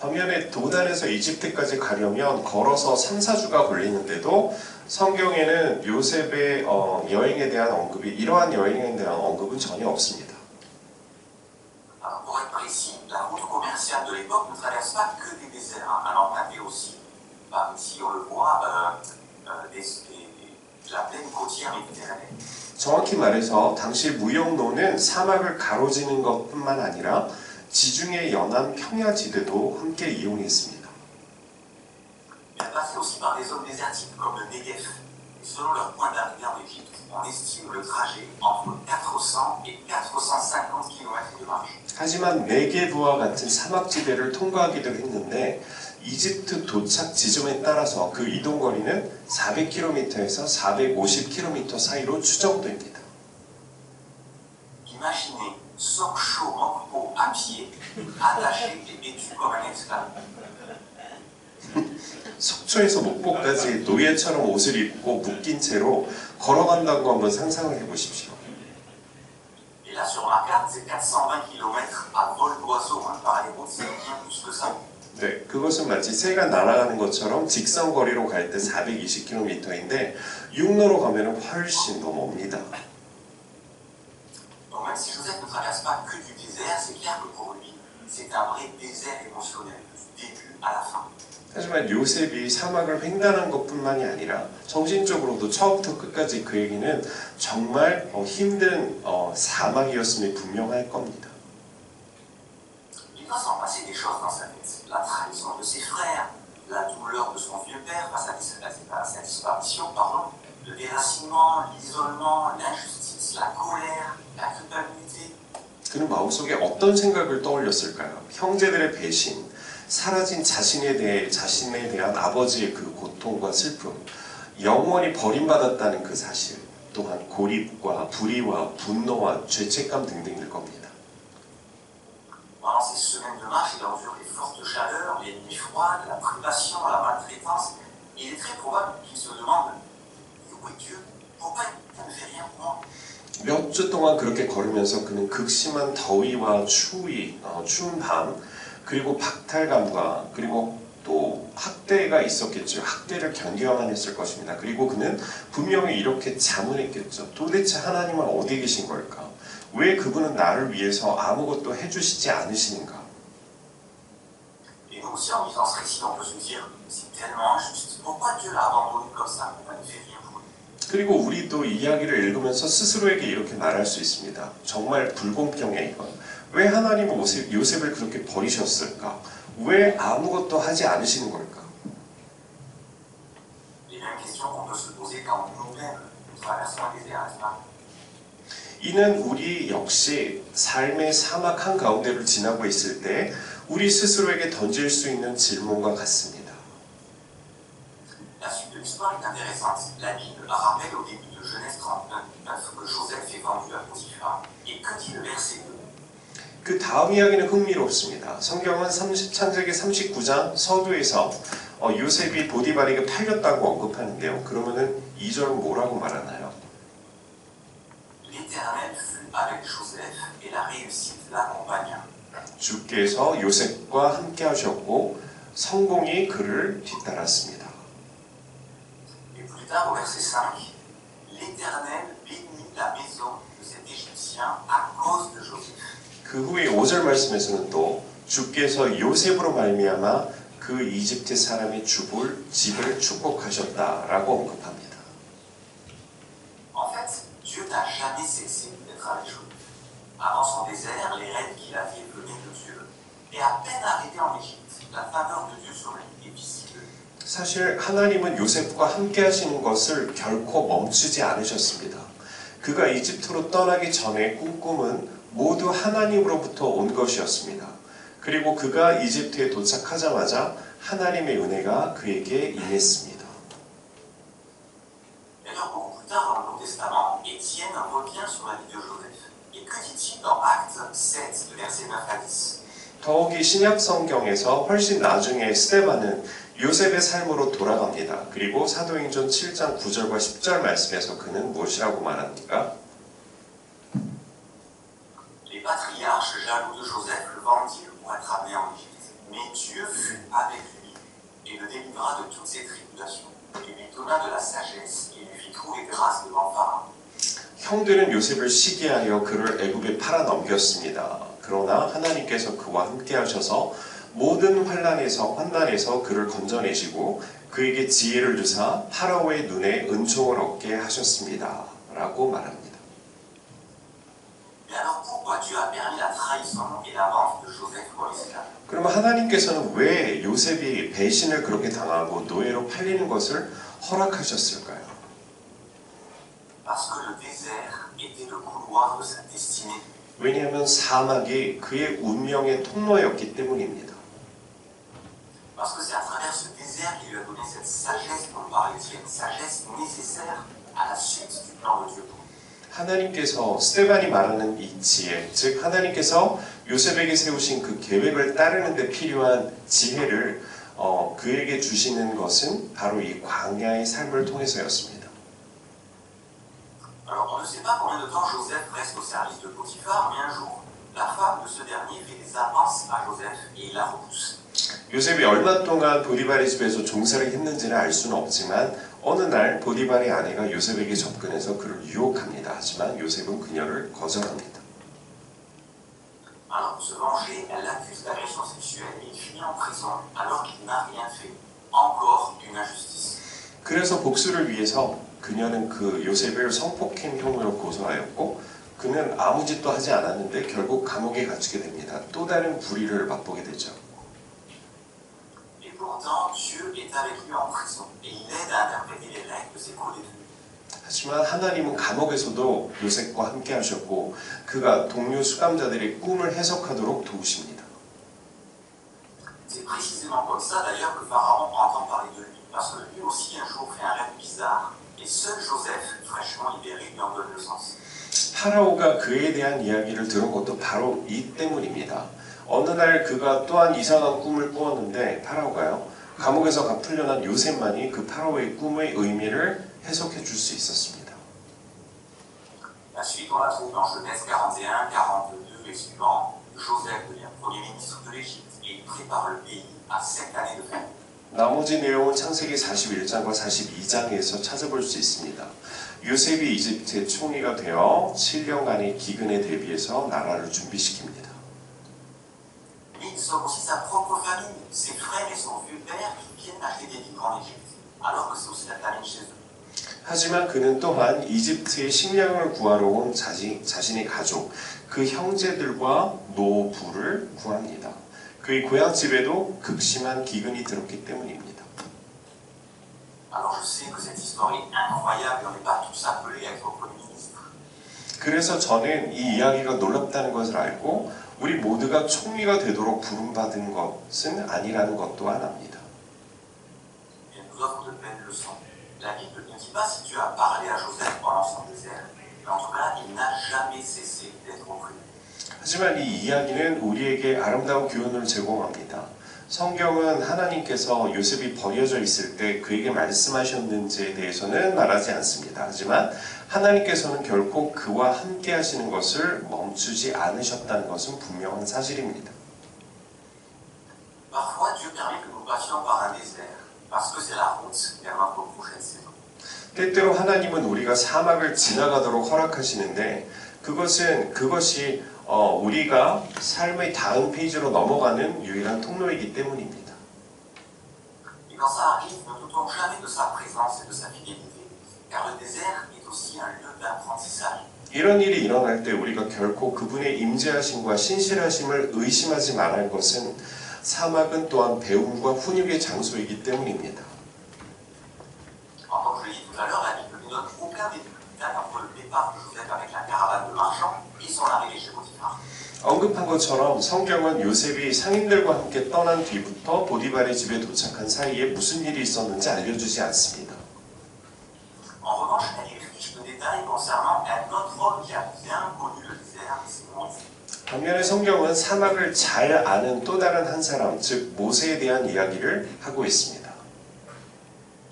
반면에 도단에서 이집트까지 가려면 걸어서 3-4주가 걸리는데도 성경에는 요셉의 여행에 대한 언급이 이러한 여행에 대한 언급은 전혀 없습니다. Alors, pour être précis, la route commerciale de l'époque ne traverse pas que des déserts. Elle empruntait aussi, ici on le voit, la plaine côtière méditerranéenne. 정확히 말해서 당시 무역로는 사막을 가로지는 것뿐만 아니라 지중해 연안 평야지대도 함께 이용했습니다. Elle passait aussi par des zones désertiques comme le Negev. Et selon leur point d'arrivée en Égypte, on estime le trajet entre 400 et 450 km de marche. 하지만 네게브와 같은 사막지대를 통과하기도 했는데 이집트 도착 지점에 따라서 그 이동 거리는 400km에서 450km 사이로 추정됩니다. Imaginez 100 chauds en peau à pied, attachés et vêtus comme un esclave. 속초에서 목포까지 노예처럼 옷을 입고 묶인 채로 걸어간다고 한번 상상을 해보십시오. Et là sur ma carte, c'est 420 km à vol d'oiseau. Par les routes, c'est bien plus que ça. 네, 그것은 마치 새가 날아가는 것처럼 직선 거리로 갈 때 420km인데 육로로 가면 훨씬 더 멉니다. Donc même si Joseph ne traverse pas que du désert, c'est clair que pour lui, c'est un vrai désert émotionnel, du début à la fin. 하지만 요셉이 사막을 횡단한 것뿐만이 아니라 정신적으로도 처음부터 끝까지 그에게는 정말 힘든 사막이었음이 분명할 겁니다. Il va s'en passer des choses dans sa tête. La trahison de ses frères, la douleur de son vieux père face à sa disparition, le déracinement, l'isolement, l'injustice. l'injustice, la colère, la culpabilité. 그는 마음속에 어떤 생각을 떠올렸을까요? 형제들의 배신, 사라진 자신에 대한 아버지의 그 고통과 슬픔, 영원히 버림받았다는 그 사실, 또한 고립과 불의와 분노와 죄책감 등등일 겁니다. Pendant ces semaines de marche, il endure les fortes chaleurs, les nuits froides, la privation, la maltraitance. Il est très probable qu'il se demande où est Dieu? Pourquoi il ne fait rien pour moi? 몇 주 동안 그렇게 걸으면서 그는 극심한 더위와 추위, 추운 밤, 그리고 박탈감과 그리고 또 학대가 있었겠죠. 학대를 견뎌야만 했을 것입니다. 그리고 그는 분명히 이렇게 자문했겠죠. 도대체 하나님은 어디 계신 걸까? 왜 그분은 나를 위해서 아무것도 해주시지 않으시는가? Et nous aussi, en lisant ce récit, on peut se dire, c'est tellement injuste. Pourquoi Dieu l'a abandonné comme ça? Pourquoi il ne fait rien pour lui? 그리고 우리도 이야기를 읽으면서 스스로에게 이렇게 말할 수 있습니다. 정말 불공평해 이건. 왜 하나님은 요셉을 그렇게 버리셨을까? 왜 아무것도 하지 않으시는 걸까? Les mêmes questions qu'on peut se poser quand nous-mêmes nous traversons un désert, n'est-ce pas? 이는 우리 역시 삶의 사막 한가운데를 지나고 있을 때 우리 스스로에게 던질 수 있는 질문과 같습니다. La suite de l'histoire est intéressante. La Bible rappelle au début de Genèse 39 que Joseph est vendu à Potiphar. Et que dit le verset 2? 그 다음 이야기는 흥미롭습니다. 성경은 창세기 39장 서두에서 요셉이 보디발에게 팔렸다고 언급하는데요. 그러면은 2절은 뭐라고 말하나요? L'Éternel fut avec Joseph et la réussite l'accompagna. 주께서 요셉과 함께 하셨고 성공이 그를 뒤따랐습니다. Et plus tard, au verset 5, l'Éternel bénit la maison de cet Égyptien à cause de Joseph. 그 후에 5절 말씀에서는 또 주께서 요셉으로 말미암아 그 이집트 사람의 집을 축복하셨다라고 언급합니다. En fait, Dieu n'a jamais cessé d'être avec Joseph. Avant son désert, les rêves qu'il avait venaient de Dieu. Et à peine arrivé en Égypte, la faveur de Dieu sur lui est visible. 사실 하나님은 요셉과 함께 하시는 것을 결코 멈추지 않으셨습니다. 그가 이집트로 떠나기 전에 꿈은 모두 하나님으로부터 온 것이었습니다. 그리고 그가 이집트에 도착하자마자 하나님의 은혜가 그에게 임했습니다. D'ailleurs, beaucoup plus tard dans le Nouveau Testament, Étienne revient sur la vie de Joseph. Et que dit-il dans Actes 7, versets 9 à 10? 더욱이 신약 성경에서 훨씬 나중에 스데반은 요셉의 삶으로 돌아갑니다. 그리고 사도행전 7장 9절과 10절 말씀에서 그는 무엇이라고 말합니까? Les patriarches, jaloux de Joseph, le vendirent pour être amené en Égypte. Mais Dieu fut avec lui et le délivra de toutes ses tribulations. Il lui donna de la sagesse et lui fit trouver grâce devant Pharaon. 형들은 요셉을 시기하여 그를 애굽에 팔아 넘겼습니다. 그러나 하나님께서 그와 함께 하셔서 모든 환난에서 그를 건져내시고 그에게 지혜를 주사 파라오의 눈에 은총을 얻게 하셨습니다. 라고 말합니다. Mais alors pourquoi Dieu a permis la trahison et la vente de Joseph pour l'esclave? 그러면 하나님께서는 왜 요셉이 배신을 그렇게 당하고 노예로 팔리는 것을 허락하셨을까요? Parce que le désert était le couloir de sa destinée. 왜냐하면 사막이 그의 운명의 통로였기 때문입니다. Parce que c'est à travers ce désert qu'il lui a donné cette sagesse dont parlait Étienne, sagesse nécessaire à la suite du plan de Dieu. 하나님께서 스데반이 말하는 이 지혜, 즉 하나님께서 요셉에게 세우신 그 계획을 따르는 데 필요한 지혜를 그에게 주시는 것은 바로 이 광야의 삶을 통해서였습니다. Alors on ne sait pas combien de temps Joseph reste au service de Potiphar, mais un jour, la femme de ce dernier fait des avances à Joseph et il la repousse. 요셉이 얼마 동안 보디발의 집에서 종사를 했는지는 알 수는 없지만 어느 날 보디발의 아내가 요셉에게 접근해서 그를 유혹합니다. 하지만 요셉은 그녀를 거절합니다. Alors pour se venger, elle l'accuse d'agression sexuelle et il finit en prison alors qu'il n'a rien fait. Encore une injustice. 그래서 복수를 위해서 그녀는 그 요셉을 성폭행 혐의로 고소하였고 그는 아무 짓도 하지 않았는데 결국 감옥에 갇히게 됩니다. 또 다른 불의를 맛보게 되죠. Et pourtant, Dieu est avec lui en prison et il l'aide à interpréter les règles de ses co-détenus. 하지만 하나님은 감옥에서도 요셉과 함께 하셨고 그가 동료 수감자들의 꿈을 해석하도록 도우십니다. C'est précisément comme ça d'ailleurs que Pharaon entend parler de lui, parce que lui aussi un jour fait un rêve bizarre, et seul Joseph, fraîchement libéré, lui en donne le sens. 파라오가 그에 대한 이야기를 들은 것도 바로 이 때문입니다. 어느 날 그가 또한 이상한 꿈을 꾸었는데 파라오가요. 감옥에서 풀려난 요셉만이 그 파라오의 꿈의 의미를 해석해 줄 수 있었습니다. La suite on la trouve dans Genèse 41, 42 et suivant. Joseph devient premier ministre de l'Égypte et il prépare le pays à 7 années de famine. 나머지 내용은 창세기 41장과 42장에서 찾아볼 수 있습니다. 요셉이 이집트의 총리가 되어 7년간의 기근에 대비해서 나라를 준비시킵니다. Mais il sauve aussi sa propre famille, ses frères et son vieux père qui viennent acheter des vivres en Égypte, alors que c'est aussi la famine chez eux. 하지만 그는 또한 이집트의 식량을 구하러 온 자신의 가족, 그 형제들과 노부를 구합니다. 그의 고향집에도 극심한 기근이 들었기 때문입니다. Alors je sais que cette histoire est incroyable et on n'est pas tous appelés à être premier ministre. 그래서 저는 이 이야기가 놀랍다는 것을 알고 우리 모두가 총리가 되도록 부름받은 것은 아니라는 것 또한 압니다. Elle nous offre de belles leçons. La Bible ne dit pas si Dieu a parlé à Joseph pendant son désert, mais en tout cas, il n'a jamais cessé d'être auprès de lui. 하지만 이 이야기는 우리에게 아름다운 교훈을 제공합니다. 성경은 하나님께서 요셉이 버려져 있을 때 그에게 말씀하셨는지에 대해서는 말하지 않습니다. 하지만 하나님께서는 결코 그와 함께 하시는 것을 멈추지 않으셨다는 것은 분명한 사실입니다. Parfois, Dieu permet que nous passions par un désert, parce que c'est la route vers notre prochaine saison. 때때로 하나님은 우리가 사막을 지나가도록 허락하시는데 그것이 우리가 삶의 다음 페이지로 넘어가는 유일한 통로이기 때문입니다. Et quand ça arrive, ne doutons jamais de sa présence et de sa fidélité, car le désert est aussi un lieu d'apprentissage. 이런 일이 일어날 때 우리가 결코 그분의 임재하심과 신실하심을 의심하지 말아야 할 것은 사막은 또한 배움과 훈육의 장소이기 때문입니다. En tant que je l'ai dit tout à l'heure, la Bible ne donne aucun détail entre le départ de Joseph avec la caravane de marchands et son arrivée chez Potiphar. 언급한 것처럼 성경은 요셉이 상인들과 함께 떠난 뒤부터 보디발의 집에 도착한 사이에 무슨 일이 있었는지 알려주지 않습니다. En revanche, elle est riche de détails concernant un autre homme qui a bien connu le désert, c'est Moïse. 반면에 성경은 사막을 잘 아는 또 다른 한 사람, 즉 모세에 대한 이야기를 하고 있습니다.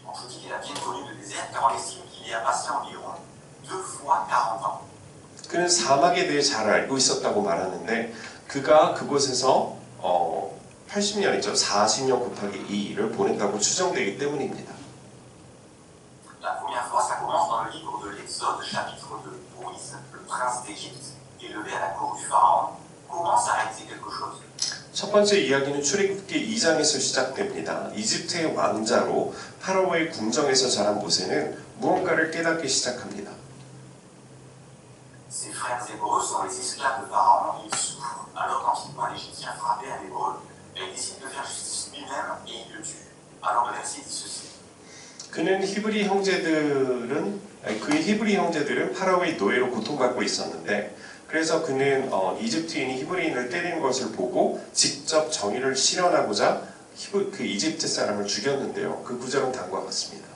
On se dit qu'il a bien connu le désert car on estime qu'il y a passé environ 2 fois 40 ans. 그는 사막에 대해 잘 알고 있었다고 말하는데 그가 그곳에서 80년이죠. 40년 곱하기 2를 보냈다고 추정되기 때문입니다. La première fois, ça commence dans le livre de l'Exode, chapitre 2. Moïse, le prince d'Égypte, élevé à la cour du Pharaon, commence à réaliser quelque chose. 첫 번째 이야기는 출애굽기 2장에서 시작됩니다. 이집트의 왕자로 파라오의 궁정에서 자란 모세는 무언가를 깨닫기 시작합니다. Ses frères hébreux sont les esclaves de Pharaon et il souffre. Alors quand il voit un Égyptien frapper un hébreu, il décide de faire justice lui-même et il le tue. Alors le verset dit ceci. 그의 히브리 형제들은 파라오의 노예로 고통받고 있었는데 그래서 그는 이집트인이 히브리인을 때리는 것을 보고 직접 정의를 실현하고자 그 이집트 사람을 죽였는데요. 그 구절은 다음과 같습니다.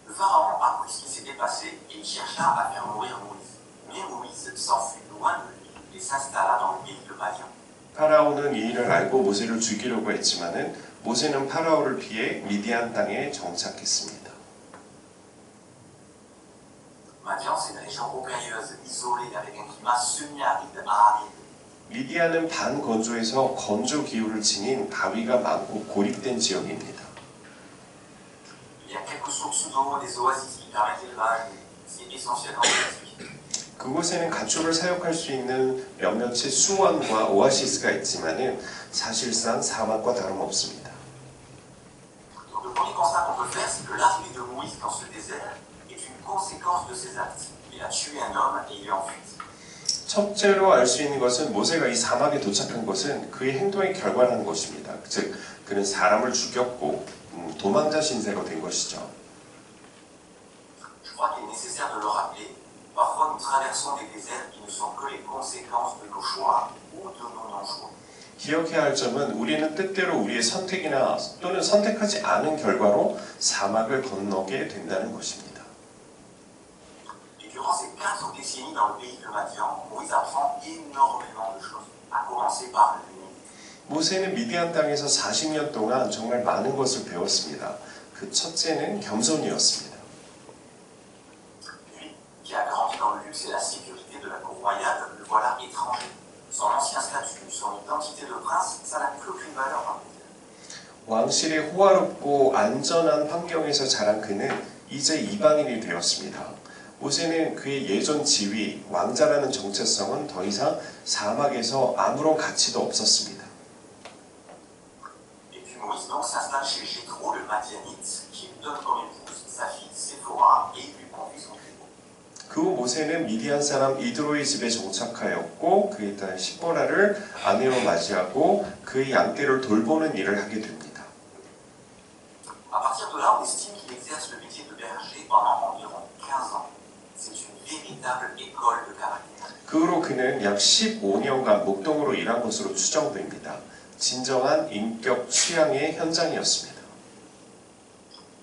Le Pharaon apprit ce qui s'était passé et il chercha à faire mourir Moïse. Mais Moïse s'enfuit loin de lui et s'installa dans le pays de Madian. 파라오는 이 일을 알고 모세를 죽이려고 했지만은 모세는 파라오를 피해 미디안 땅에 정착했습니다. Madian, c'est une région rocailleuse, isolée, avec un climat semi-aride à aride. 미디안은 반건조해서 건조 기후를 지닌 바위가 많고 고립된 지역입니다. Il y a quelques sources d'eau, des oasis qui permettent l'élevage, c'est essentiel en Égypte. 그곳에는 가축을 사육할 수 있는 몇몇의 수원과 오아시스가 있지만은 사실상 사막과 다름없습니다. Donc le premier constat qu'on peut faire, c'est que l'arrivée de Moïse dans ce désert est une conséquence de ses actes. Il a tué un homme et il est en fuite. 첫째로 알 수 있는 것은 모세가 이 사막에 도착한 것은 그의 행동의 결과라는 것입니다. 즉 그는 사람을 죽였고 도망자 신세가 된 것이죠. traversons des déserts qui ne sont que les conséquences de nos choix ou de nos non-choix. 기억해야 할 점은 우리는 때때로 우리의 선택이나 또는 선택하지 않은 결과로 사막을 건너게 된다는 것입니다. Et durant ces 4 décennies dans le pays de Madian, Moïse apprend énormément de choses, à commencer par l'humilité. 모세는 미디안 땅에서 40년 동안 정말 많은 것을 배웠습니다. 그 첫째는 겸손이었습니다. Lui, qui a grandi dans le luxe et la sécurité de la cour royale, le voilà étranger. Son ancien statut, son identité de prince, ça n'a plus aucune valeur dans le pays. 왕실의 호화롭고 안전한 환경에서 자란 그는 이제 이방인이 되었습니다. 모세는 그의 예전 지위, 왕자라는 정체성은 더 이상 사막에서 아무런 가치도 없었습니다. Et puis Moïse donc s'installe chez Jéthro, le Madianite, qui lui donne comme épouse sa fille Séphora et lui conduit son troupeau. 그 후 모세는 미디안 사람 이드로의 집에 정착하였고 그의 딸 시보라를 아내로 맞이하고 그의 양떼를 돌보는 일을 하게 됩니다. À partir de là, on estime qu'il exerce le métier de berger pendant environ 15 ans. C'est une véritable école de caractère. 그 후로 그는 약 15년간 목동으로 일한 것으로 추정됩니다. 진정한 인격 취향의 현장이었습니다.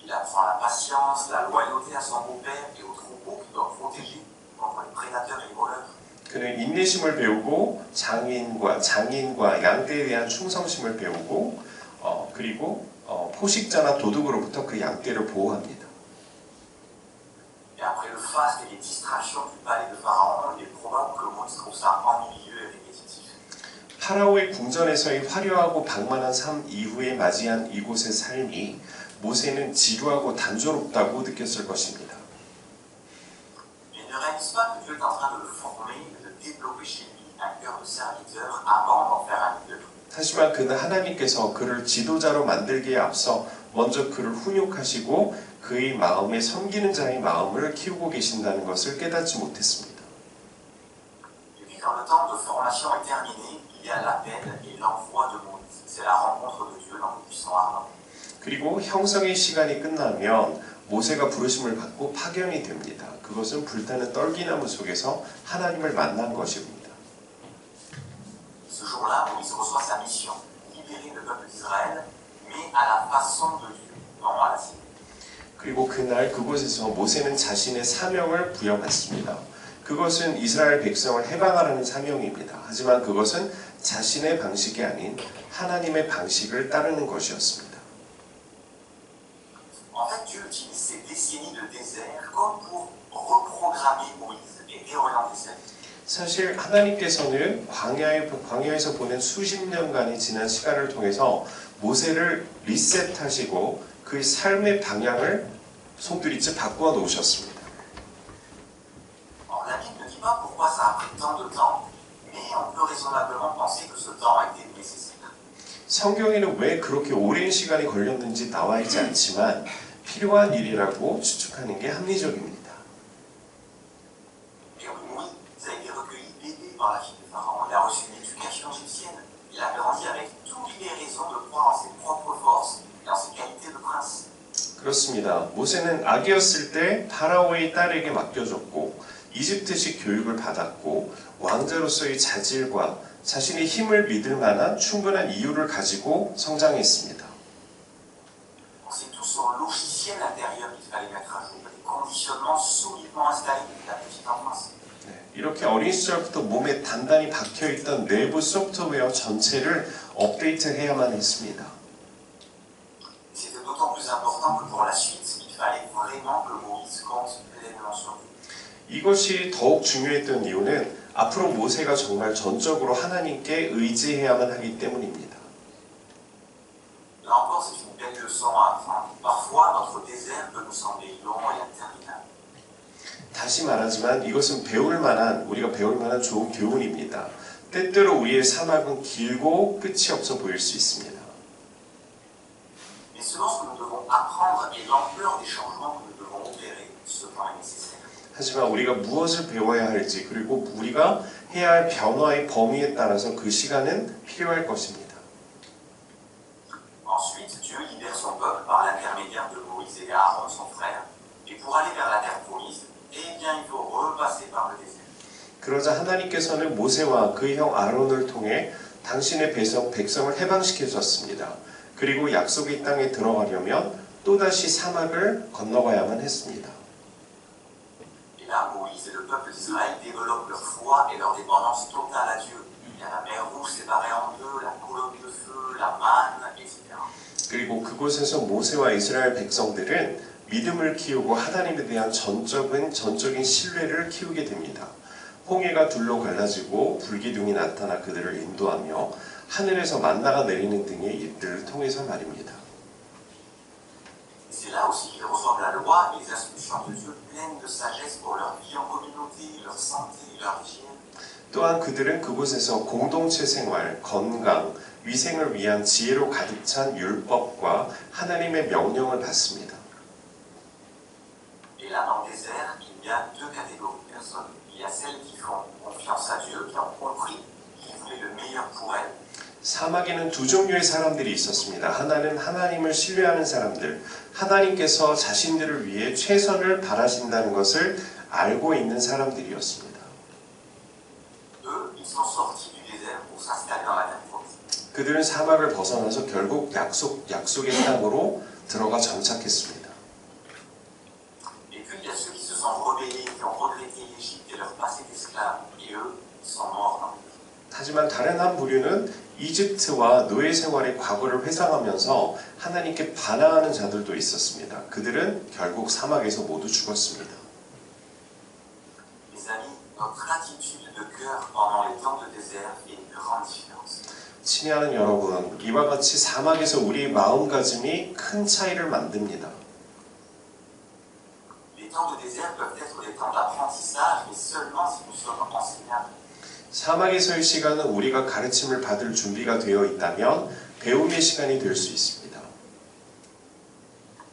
Il apprend la patience, la loyauté à son beau-père et au troupeau qu'il doit protéger contre les prédateurs et les voleurs. 그는 인내심을 배우고 장인과 양떼에 대한 충성심을 배우고 그리고 포식자나 도둑으로부터 그 양떼를 보호합니다. Et après le faste et les distractions du palais de Pharaon, il est probable que Moïse trouve ça ennuyeux et répétitif. 파라오의 궁전에서의 화려하고 방만한 삶 이후에 맞이한 이곳의 삶이 모세는 지루하고 단조롭다고 느꼈을 것입니다. Il ne réalise pas que Dieu est en train de le former et de développer chez lui un cœur de serviteur avant d'en faire un leader. 하지만 그는 하나님께서 그를 지도자로 만들기에 앞서 먼저 그를 훈육하시고 그의 마음에 섬기는 자의 마음을 키우고 계신다는 것을 깨닫지 못했습니다. Et puis quand le temps de formation est terminé, il y a l'appel et l'envoi de Moïse. C'est la rencontre de Dieu dans le buisson ardent. 그리고 형성의 시간이 끝나면 모세가 부르심을 받고 파견이 됩니다. 그것은 불타는 떨기나무 속에서 하나님을 만난 것입니다. Ce jour-là, Moïse reçoit sa mission, libérer le peuple d'Israël, mais à la façon de Dieu, non à la sienne. 그리고 그날 그곳에서 모세는 자신의 사명을 부여받습니다. 그것은 이스라엘 백성을 해방하라는 사명입니다. 하지만 그것은 자신의 방식이 아닌 하나님의 방식을 따르는 것이었습니다. En fait, Dieu utilise ces décennies de désert comme pour reprogrammer Moïse et réorienter sa vie. 사실 하나님께서는 광야에서 보낸 수십 년간의 지난 시간을 통해서 모세를 리셋하시고 그의 삶의 방향을 송두리째 바꾸어 놓으셨습니다. La Bible ne dit pas pourquoi ça a pris tant de temps, mais on peut raisonnablement penser que ce temps a été nécessaire. 성경에는 왜 그렇게 오랜 시간이 걸렸는지 나와 있지 않지만 필요한 일이라고 추측하는 게 합리적입니다. Et oui, Moïse a été recueilli bébé par la fille de Pharaon. Il a reçu une éducation égyptienne. Il a grandi avec toutes les raisons de croire en ses propres forces et en ses qualités de prince. 그렇습니다. 모세는 아기였을 때 파라오의 딸에게 맡겨졌고 이집트식 교육을 받았고 왕자로서의 자질과 자신의 힘을 믿을 만한 충분한 이유를 가지고 성장했습니다. C'est tout son logiciel intérieur qu'il fallait mettre à jour, des conditionnements solidement installés depuis la petite enfance. 이렇게 어린 시절부터 몸에 단단히 박혀있던 내부 소프트웨어 전체를 업데이트해야만 했습니다. C'était d'autant plus important que pour la suite, il fallait vraiment que Moïse compte pleinement sur lui. 이것이 더욱 중요했던 이유는 앞으로 모세가 정말 전적으로 하나님께 의지해야만 하기 때문입니다. Là encore, c'est une belle leçon à apprendre. Parfois, notre désert peut nous sembler long et interminable. 다시 말하지만 이것은 우리가 배울 만한 좋은 교훈입니다. 때때로 우리의 사막은 길고 끝이 없어 보일 수 있습니다. Mais selon ce que nous devons apprendre et l'ampleur des changements que nous devons opérer, ce temps est nécessaire. 하지만 우리가 무엇을 배워야 할지 그리고 우리가 해야 할 변화의 범위에 따라서 그 시간은 필요할 것입니다. Ensuite, Dieu libère son peuple par l'intermédiaire de Moïse et Aaron, son frère. Et pour aller vers la terre promise, eh bien, il faut repasser par le désert. 그러자 하나님께서는 모세와 그의 형 아론을 통해 당신의 백성을 해방시켜 주었습니다. 그리고 약속의 땅에 들어가려면 또다시 사막을 건너가야만 했습니다. Et là, Moïse et le peuple d'Israël développent leur foi et leur dépendance totale à Dieu. Il y a la mer Rouge séparée en deux, la colonne de feu, la manne, etc. 그리고 그곳에서 모세와 이스라엘 백성들은 믿음을 키우고 하나님에 대한 전적인 신뢰를 키우게 됩니다. 홍해가 둘로 갈라지고 불기둥이 나타나 그들을 인도하며 하늘에서 만나가 내리는 등의 일들을 통해서 말입니다. C'est là aussi qu'ils reçoivent la loi et les instructions de Dieu pleines de sagesse pour leur vie en communauté, leur santé, leur hygiène. 또한 그들은 그곳에서 공동체 생활, 건강, 위생을 위한 지혜로 가득 찬 율법과 하나님의 명령을 받습니다. Et là, dans le désert, il y a deux catégories de personnes. Il y a celles qui font confiance à Dieu, qui ont compris, qui voulaient le meilleur pour elles. 사막에는 두 종류의 사람들이 있었습니다. 하나는 하나님을 신뢰하는 사람들, 하나님께서 자신들을 위해 최선을 바라신다는 것을 알고 있는 사람들이었습니다. Eux, ils sont sortis du désert pour s'installer dans la terre promise. 그들은 사막을 벗어나서 결국 약속의 땅으로 들어가 정착했습니다. Et puis, il y a ceux qui se sont rebellés, qui ont regretté l'Égypte et leur passé d'esclaves. Et eux, ils sont morts dans le désert. 하지만 다른 한 부류는 이집트와 노예 생활의 과거를 회상하면서 하나님께 반항하는 자들도 있었습니다. 그들은 결국 사막에서 모두 죽었습니다. Mes amis, notre attitude de cœur pendant les temps de désert fait une grande différence. 친애하는 여러분, 이와 같이 사막에서 우리의 마음가짐이 큰 차이를 만듭니다. Les temps de désert peuvent être des temps d'apprentissage, mais seulement si nous sommes enseignables. 사막에서의 시간은 우리가 가르침을 받을 준비가 되어 있다면 배움의 시간이 될 수 있습니다.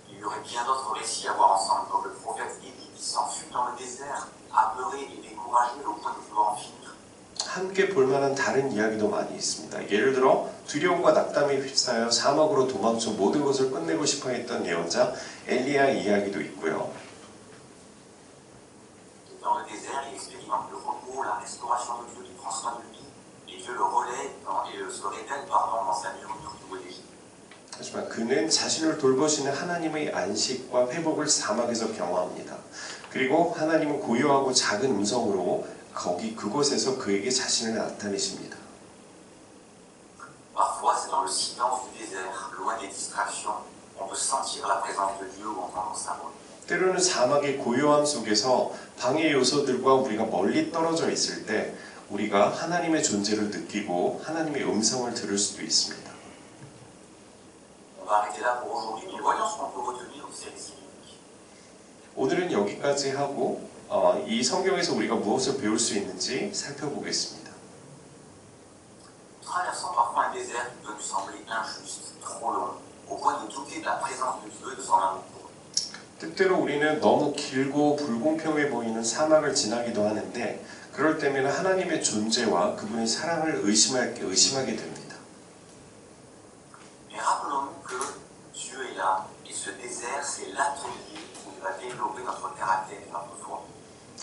Il y aurait bien d'autres récits à voir ensemble, comme le prophète Élie qui s'enfuit dans le désert, apeuré et découragé au point de vouloir en finir. 함께 볼 만한 다른 이야기도 많이 있습니다. 예를 들어 두려움과 낙담에 휩싸여 사막으로 도망쳐 모든 것을 끝내고 싶어 했던 예언자 엘리야 이야기도 있고요. Dans le désert, il expérimente le repos, la restauration de Dieu qui prend soin de lui, et Dieu le relaie et se révèle dans sa mûreture tout Égypte. 하지만 그는 자신을 돌보시는 하나님의 안식과 회복을 사막에서 경험합니다. 그리고 하나님은 고요하고 작은 음성으로 그곳에서 그에게 자신을 나타내십니다. Parfois, c'est dans le silence du désert, loin des distractions, on peut sentir la présence de Dieu ou entendre sa voix. 때로는 사막의 고요함 속에서 방해 요소들과 우리가 멀리 떨어져 있을 때 우리가 하나님의 존재를 느끼고 하나님의 음성을 들을 수도 있습니다. On va arrêter là pour aujourd'hui, mais voyons ce qu'on peut retenir de ces récits bibliques. 오늘은 여기까지 하고 이 성경에서 우리가 무엇을 배울 수 있는지 살펴보겠습니다. Traversons parfois un désert qui peut nous sembler injuste, trop long, au point de douter de la présence de Dieu et de son amour. 때때로 우리는 너무 길고 불공평해 보이는 사막을 지나기도 하는데 그럴 때면 하나님의 존재와 그분의 사랑을 의심하게 됩니다. Mais rappelons-nous que Dieu est là et ce désert, c'est l'atelier où il va développer notre caractère et notre foi.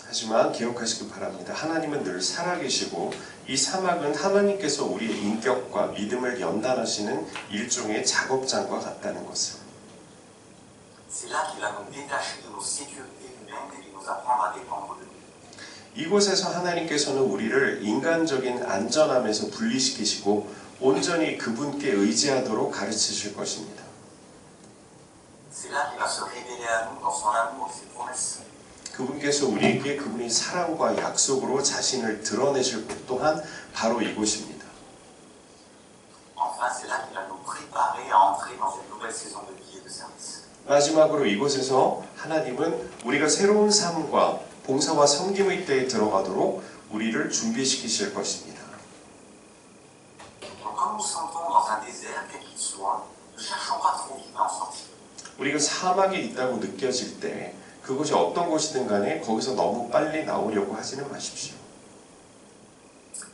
하지만 기억하시기 바랍니다. 하나님은 늘 살아계시고 이 사막은 하나님께서 우리의 인격과 믿음을 연단하시는 일종의 작업장과 같다는 것을. C'est là qu'il va nous détacher de nos sécurités humaines et nous apprendre à dépendre de lui. 이곳에서 하나님께서는 우리를 인간적인 안전함에서 분리시키시고 온전히 그분께 의지하도록 가르치실 것입니다. C'est là qu'il va se révéler à nous dans son amour et ses promesses. 그분께서 우리에게 그분의 사랑과 약속으로 자신을 드러내실 곳 또한 바로 이곳입니다. Enfin, c'est là qu'il va nous préparer à entrer dans une nouvelle saison de vie et de service. 마지막으로 이곳에서 하나님은 우리가 새로운 삶과 봉사와 섬김의 때에 들어가도록 우리를 준비시키실 것입니다. Donc, quand nous nous sentons dans un désert, quel qu'il soit, ne cherchons pas trop vite à en sortir. 우리가 사막에 있다고 느껴질 때 그것이 어떤 곳이든 간에 거기서 너무 빨리 나오려고 하지는 마십시오.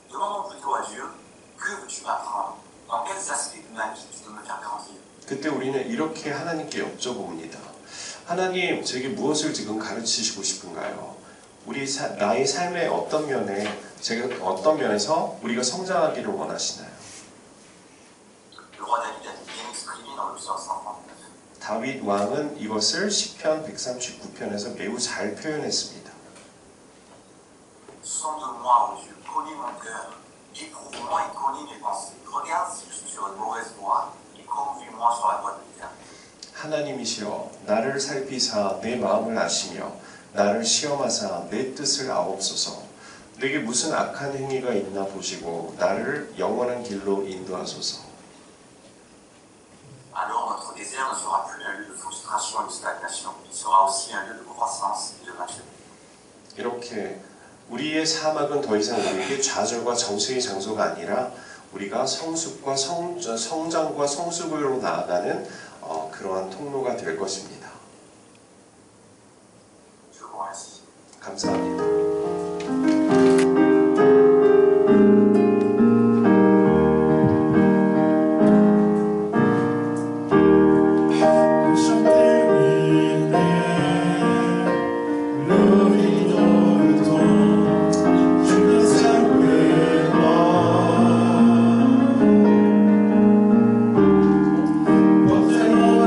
Demandons plutôt à Dieu, que veux-tu m'apprendre? Dans quels aspects de ma vie tu veux me faire grandir? 그때 우리는 이렇게 하나님께 여쭤봅니다. 하나님, 제게 무엇을 지금 가르치시고 싶은가요? 나의 삶의 어떤 면에서 우리가 성장하기를 원하시나요? Le roi David a bien exprimé dans le psaume 139. 다윗 왕은 이것을 시편 139편에서 매우 잘 표현했습니다. Sonde-moi, ô Dieu, connais mon cœur, éprouve-moi et connais mes pensées. Regarde si je suis sur une mauvaise voie et conduis-moi sur la voie de l'éternité. 하나님이시여 나를 살피사 내 마음을 아시며 나를 시험하사 내 뜻을 아옵소서. 내게 무슨 악한 행위가 있나 보시고 나를 영원한 길로 인도하소서. Alors notre désert ne sera plus un lieu de frustration et de stagnation, il sera aussi un lieu de croissance et de maturité. 이렇게 우리의 사막은 더 이상 우리에게 좌절과 정체의 장소가 아니라 우리가 성숙과 성장과 성숙으로 나아가는 그러한 통로가 될 것입니다. Je vous remercie. 감사합니다. Porte-moi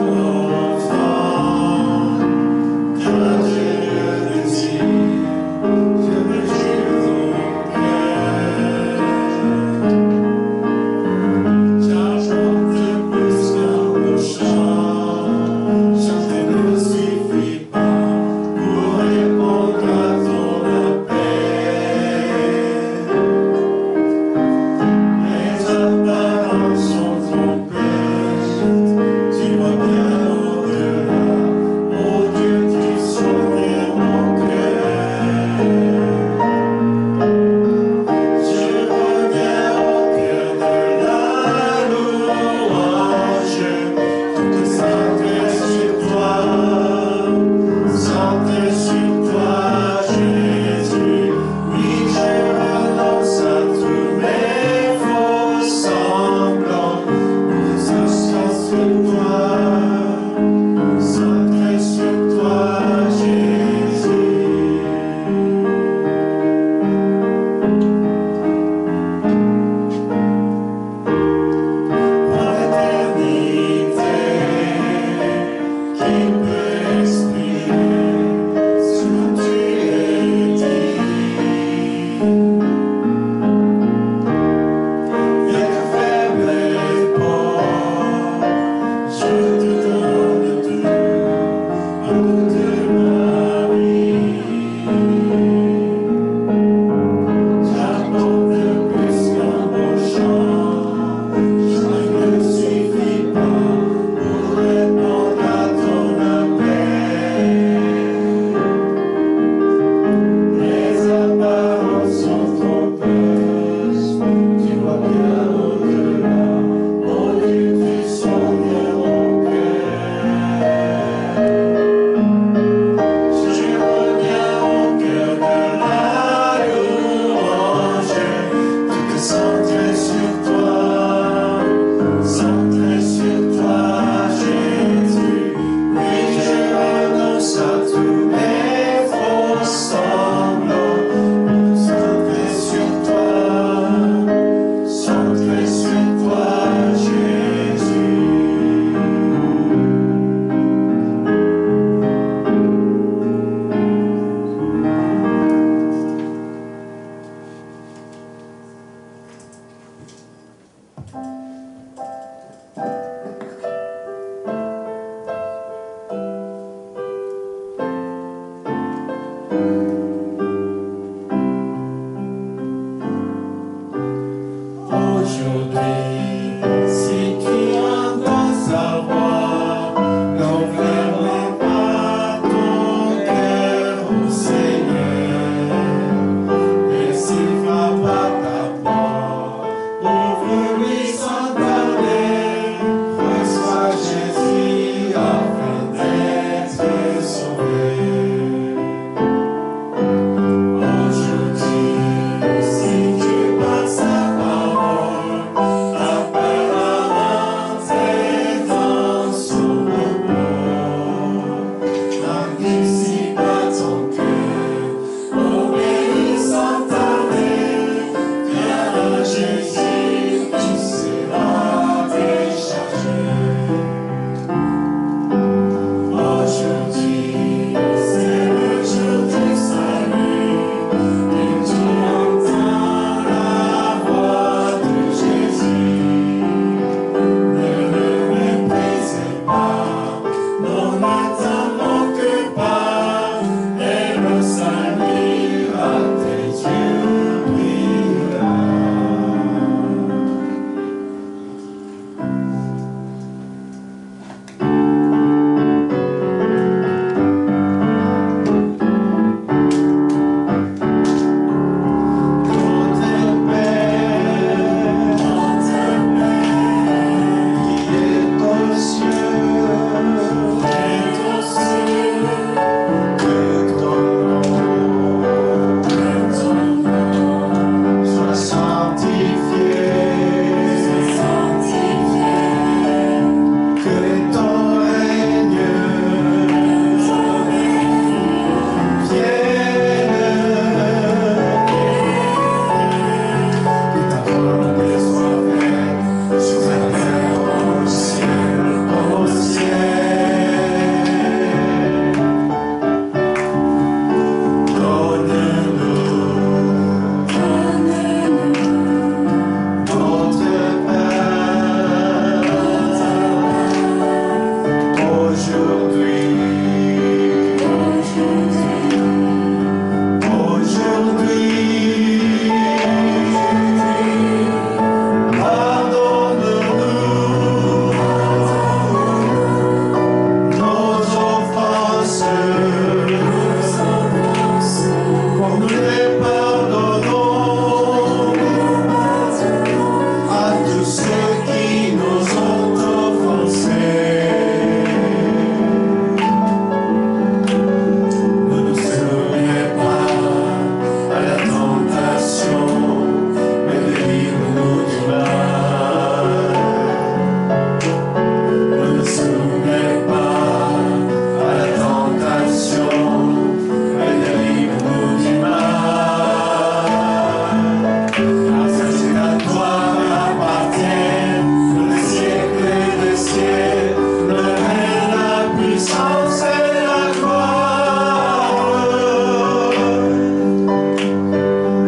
puissance et la gloire,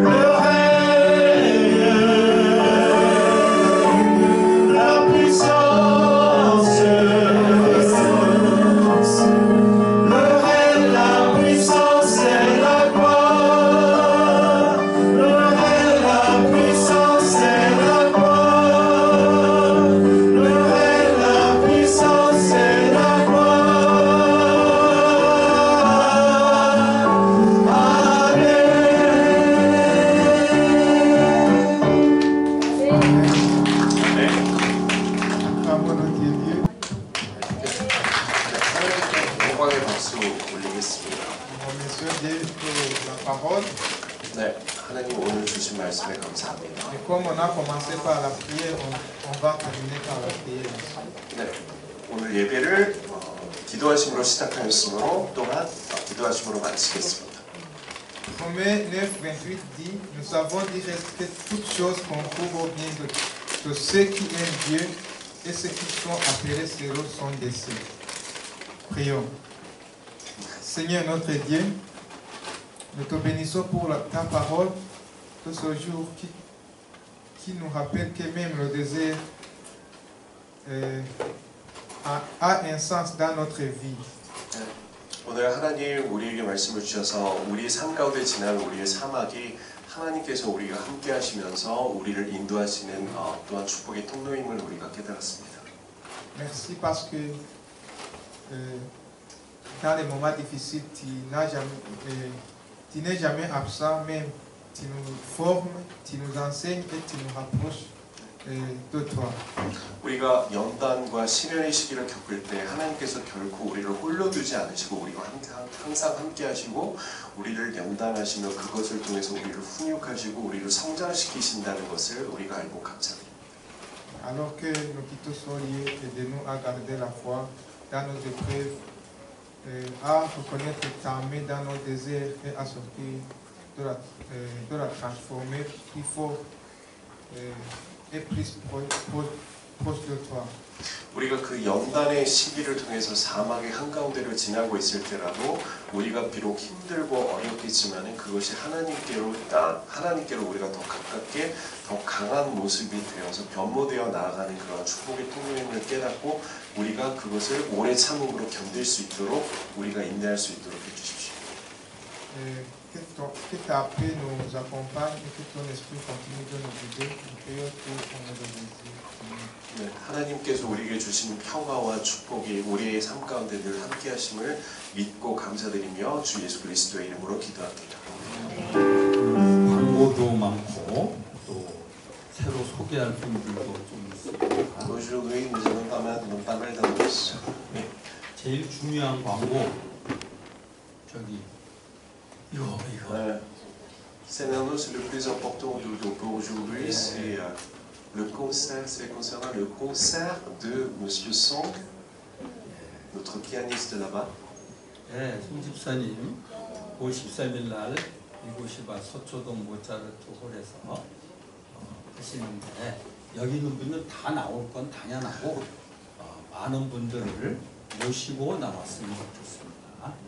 le règne, la puissance, le règne, la puissance et la gloire, le règne, la puissance et la gloire, le règne, la puissance et la gloire. Acclamons notre Dieu. 영광의 박수 올리겠습니다. Remercions Dieu pour la parole. 네, 하나님 오늘 주신 말씀에 감사합니다. Et comme on a commencé par la prière, on va terminer par la prière. 네, 오늘 예배를 기도하심으로 시작하였으므로 또한 기도하심으로 마치겠습니다. Romains 9, 28 dit, nous avons dit que toutes choses concourent au bien de ceux qui aiment Dieu et ceux qui sont appelés selon son dessein. Prions. Seigneur notre Dieu, nous te bénissons pour ta parole de ce jour qui nous rappelle que même le désert a un sens dans notre vie. 오늘 하나님 우리에게 말씀을 주셔서 우리의 삶 가운데 지난 우리의 사막이 하나님께서 우리가 함께 하시면서 우리를 인도하시는 또한 축복의 통로임을 우리가 깨달았습니다. Merci parce que dans les moments difficiles, tu n'es jamais absent, même tu nous formes, tu nous enseignes et tu nous rapproches de toi. 우리가 연단과 시련의 시기를 겪을 때 하나님께서 결코 우리를 홀로 두지 않으시고 우리가 항상 함께 하시고 우리를 연단하시며 그것을 통해서 우리를 훈육하시고 우리를 성장시키신다는 것을 우리가 알고 감사합니다. Alors que nos quittons sont liés, aide-nous à garder la foi dans nos épreuves, à reconnaître ta main dans nos désirs et à sortir de la transformer plus fort et plus proche de toi. 우리가 그 연단의 시기를 통해서 사막의 한가운데를 지나고 있을 때라도 우리가 비록 힘들고 어렵겠지만 그것이 하나님께로 우리가 더 가깝게 더 강한 모습이 되어서 변모되어 나아가는 그런 축복의 통로임을 깨닫고 우리가 그것을 오래 참음으로 견딜 수 있도록 우리가 인내할 수 있도록 해주십시오. Que ta paix nous accompagne et que ton esprit continue de nous guider. Nous prions pour ton nom de Jésus. 네, 하나님께서 우리에게 주신 평화와 축복이 우리의 삶 가운데 늘 함께하심을 믿고 감사드리며 주 예수 그리스도의 이름으로 기도합니다. 광고도 많고 또 새로 소개할 분들도 좀 있습니다. Aujourd'hui, nous allons pas mal d'annonces. 제일 중요한 광고 저기 이거 C'est l'annonce le plus important pour aujourd'hui, c'est le concert, c'est concernant le concert de Monsieur Song, notre pianiste là-bas. 네, 송 집사님 5월 13일 날 이곳이 서초동 모차르트 홀에서 하시는데 여기 있는 분들 다 나올 건 당연하고 많은 분들을 모시고 나왔으면 좋겠습니다.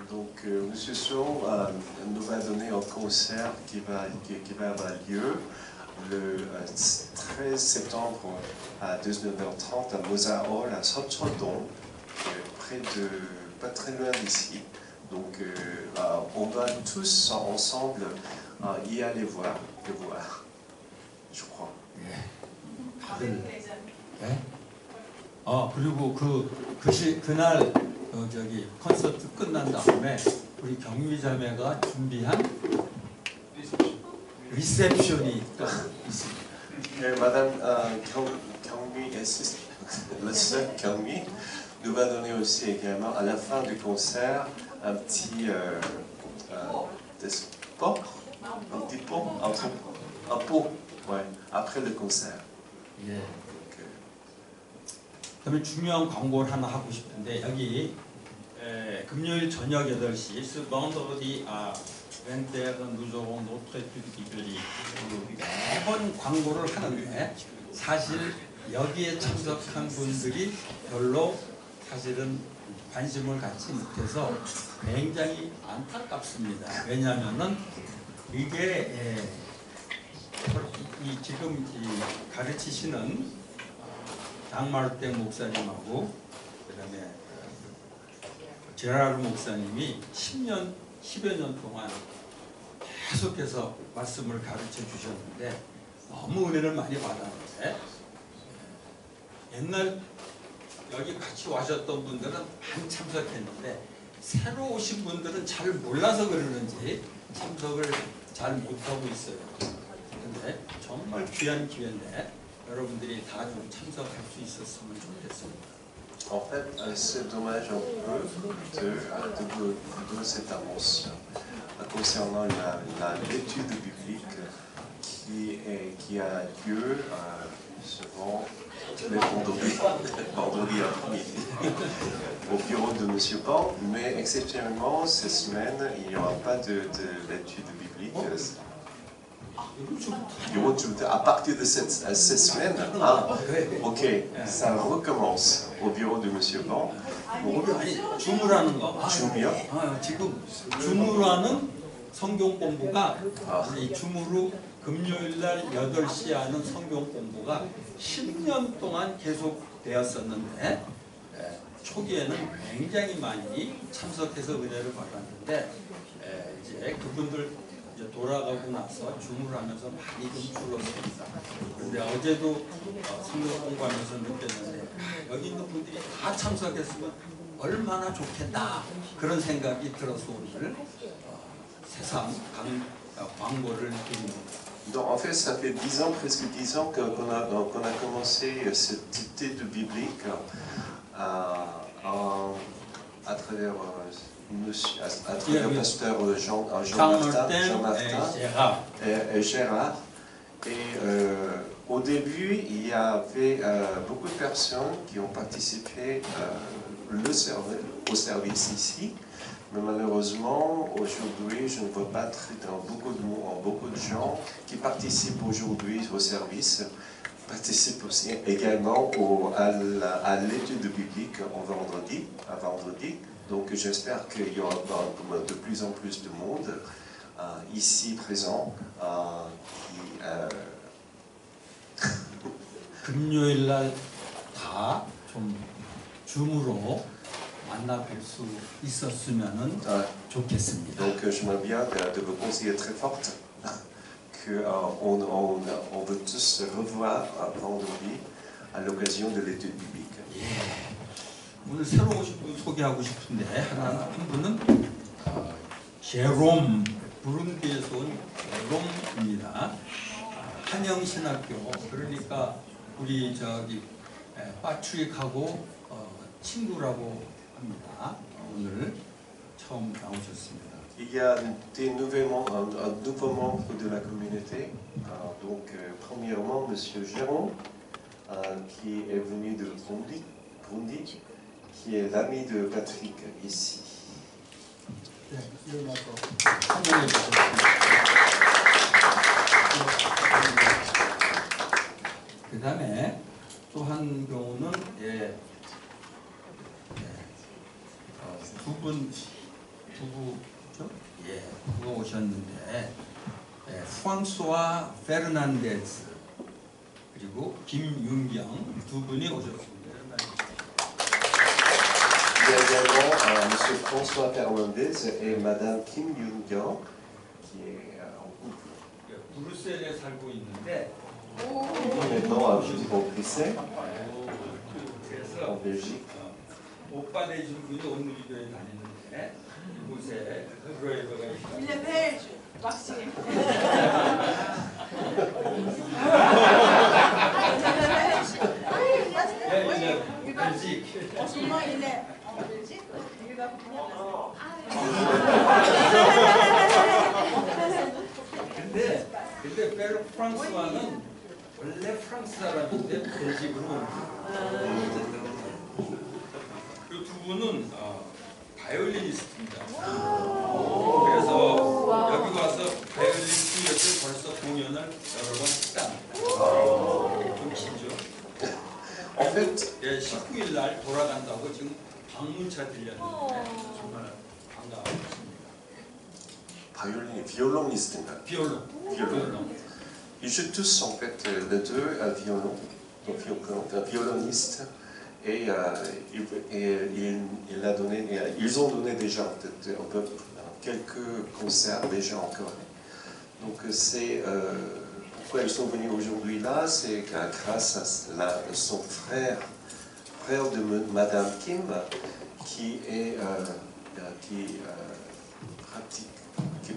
Donc Monsieur Song nous va donner un concert qui va avoir lieu le 13 septembre à 19h30 à Mozart Hall à Sochodong, pas très loin d'ici. Donc on va tous ensemble y aller voir, le voir, je crois. 다들 네? 그리고 그날 저기 콘서트 끝난 다음에 우리 경미 자매가 준비한 리셉션이 또 있습니다. Madame la sœur Kyungmi nous va donner aussi également à la fin du concert un petit un pot, ouais, après le concert. 예. 그다음에 중요한 광고를 하나 하고 싶은데 여기 금요일 저녁 8시 ce vendredi à 21h nous aurons notre étude biblique. 매번 광고를 하는데 사실 여기에 참석한 분들이 별로 사실은 관심을 갖지 못해서 굉장히 안타깝습니다. 왜냐하면은 이게 지금 가르치시는 장마르땡 목사님하고 그다음에 제라르 목사님이 10여 년 동안 계속해서 말씀을 가르쳐 주셨는데 너무 은혜를 많이 받았는데 옛날 여기 같이 와셨던 분들은 많이 참석했는데 새로 오신 분들은 잘 몰라서 그러는지 참석을 잘 못하고 있어요. 근데 정말 귀한 기회인데 여러분들이 다 좀 참석할 수 있었으면 좋겠습니다. En fait, c'est dommage un peu de cette annonce concernant l'étude biblique qui a lieu souvent tous les vendredis après-midi au bureau de M. Pan, mais exceptionnellement, cette semaine, il n'y aura pas de l'étude biblique. À partir de cette semaine, ok, ça recommence au bureau de M. Pan. 아니, 주무라는 거. 주무요? 지금 주무라는 성경 공부가 이 주무로 금요일 날 8시에 하는 성경 공부가 10년 동안 계속되었었는데 초기에는 굉장히 많이 참석해서 은혜를 받았는데 이제 그분들 이제 돌아가고 나서 주무하면서 많이 좀 줄었습니다. 그런데 어제도 성경 공부하면서 느꼈는데 여기 있는 분들이 다 참석했으면 얼마나 좋겠다 그런 생각이 들어서 오늘 새삼 광고를 드립니다. Donc, en fait, ça fait 10 ans, presque 10 ans qu'on a commencé cette étude biblique à travers le pasteur Jean Martin et Gérard. Et au début, il y avait beaucoup de personnes qui ont participé au service ici. Mais malheureusement, aujourd'hui, je ne vois pas beaucoup de gens qui participent aujourd'hui au service, participent aussi également à l'étude biblique à vendredi. Donc j'espère qu'il y aura de plus en plus de monde ici présent 금요일 날 다 좀 줌으로 만나 뵐 수 있었으면은 좋겠습니다. Donc j'aimerais bien de vous conseiller très forte qu'on veut tous se revoir vendredi à l'occasion de l'étude biblique. 오늘 새로 오신 분 소개하고 싶은데 한 분은 제롬 부룬디에서 온 제롬입니다. 한영신학교 그러니까 우리 파트릭하고 친구라고 합니다. 오늘 처음 나오셨습니다. Il y a un nouveau membre de la communauté. Donc, premièrement, M. Jérôme, qui est venu de Burundi, qui est l'ami de Patrick ici. 그 다음에 또 한 경우는 부부가 오셨는데 프랑스와 페르난데즈 그리고 김윤경 두 분이 오셨습니다. Il y a également M. François Fernandez et Mme Kim Yoon-kyung qui est en couple. 브뤼셀에 살고 있는데 maintenant à Bruxelles, en Belgique. 오빠 되신 분이 오늘 교회 다니는데 이곳에 브로에버가 있다. Il est belge, Maxime. 벨직. En ce moment, il est en Belgique. Il va 근데 프랑스와는 원래 프랑스 사람인데 벨직으로 옵니다. 그 두 분은 바이올리니스트입니다. 그래서 여기 와서 바이올린 듀엣을 벌써 공연을 여러 번 했답니다. 좀 기죠. En fait, 19일 날 돌아간다고 지금 방문차 들렸는데 정말 반가웠습니다. 바이올린이 비올로니스트인가? 비올로. Ils jouent tous en fait les deux à violon, donc un violoniste, et ils ont donné déjà quelques concerts déjà en Corée. Donc c'est pourquoi ils sont venus aujourd'hui là, c'est grâce à son frère de Madame Kim, qui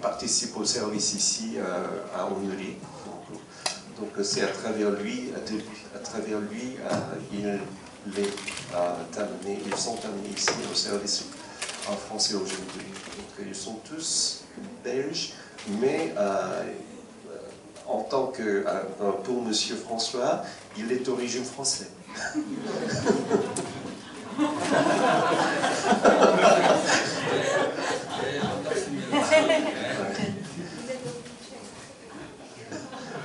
participe au service ici à Onuri. Donc c'est à travers lui, ils sont amenés ici au service en français aujourd'hui. Donc ils sont tous belges, mais en tant que pour Monsieur François, il est d'origine française.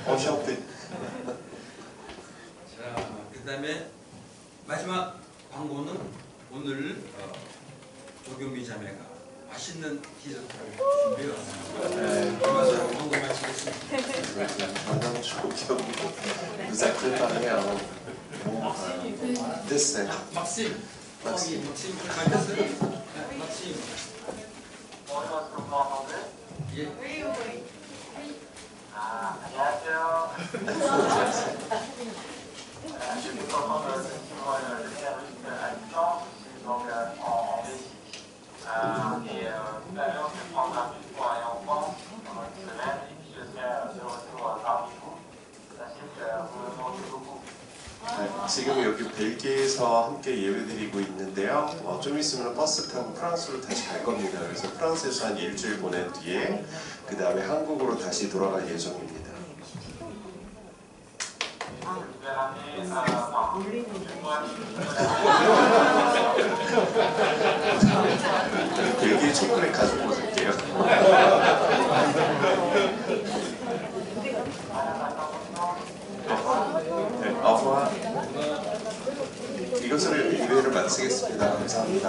Enchanté. 자, 그다음에 마지막 광고는 오늘 조경미 자매가 맛있는 디저트를 준비해왔습니다. 이것을 광고 마치겠습니다. Madame Choukiomi nous a préparé un bon dessert. 막심. Maxime. 막심 잘 됐어요? 막심. Bonjour, est-ce que vous m'entendez? 예. Oui, oui. 안녕하세요. Je suis content de suivre le service à distance, donc en Belgique. Et tout à l'heure, je vais prendre un bus pour aller en France pendant une semaine, et puis je serai de retour parmi vous. Sachez que vous me manquez beaucoup. 지금 여기 벨기에에서 함께 예배드리고 있는데요. 좀 있으면 버스 타고 프랑스로 다시 갈 겁니다. 그래서 프랑스에서 한 일주일 보낸 뒤에 그 다음에 한국으로 다시 돌아갈 예정입니다. 벨기에 초콜릿 가지고 오실게요. 네, au revoir. 이것으로 예배를 마치겠습니다. 감사합니다.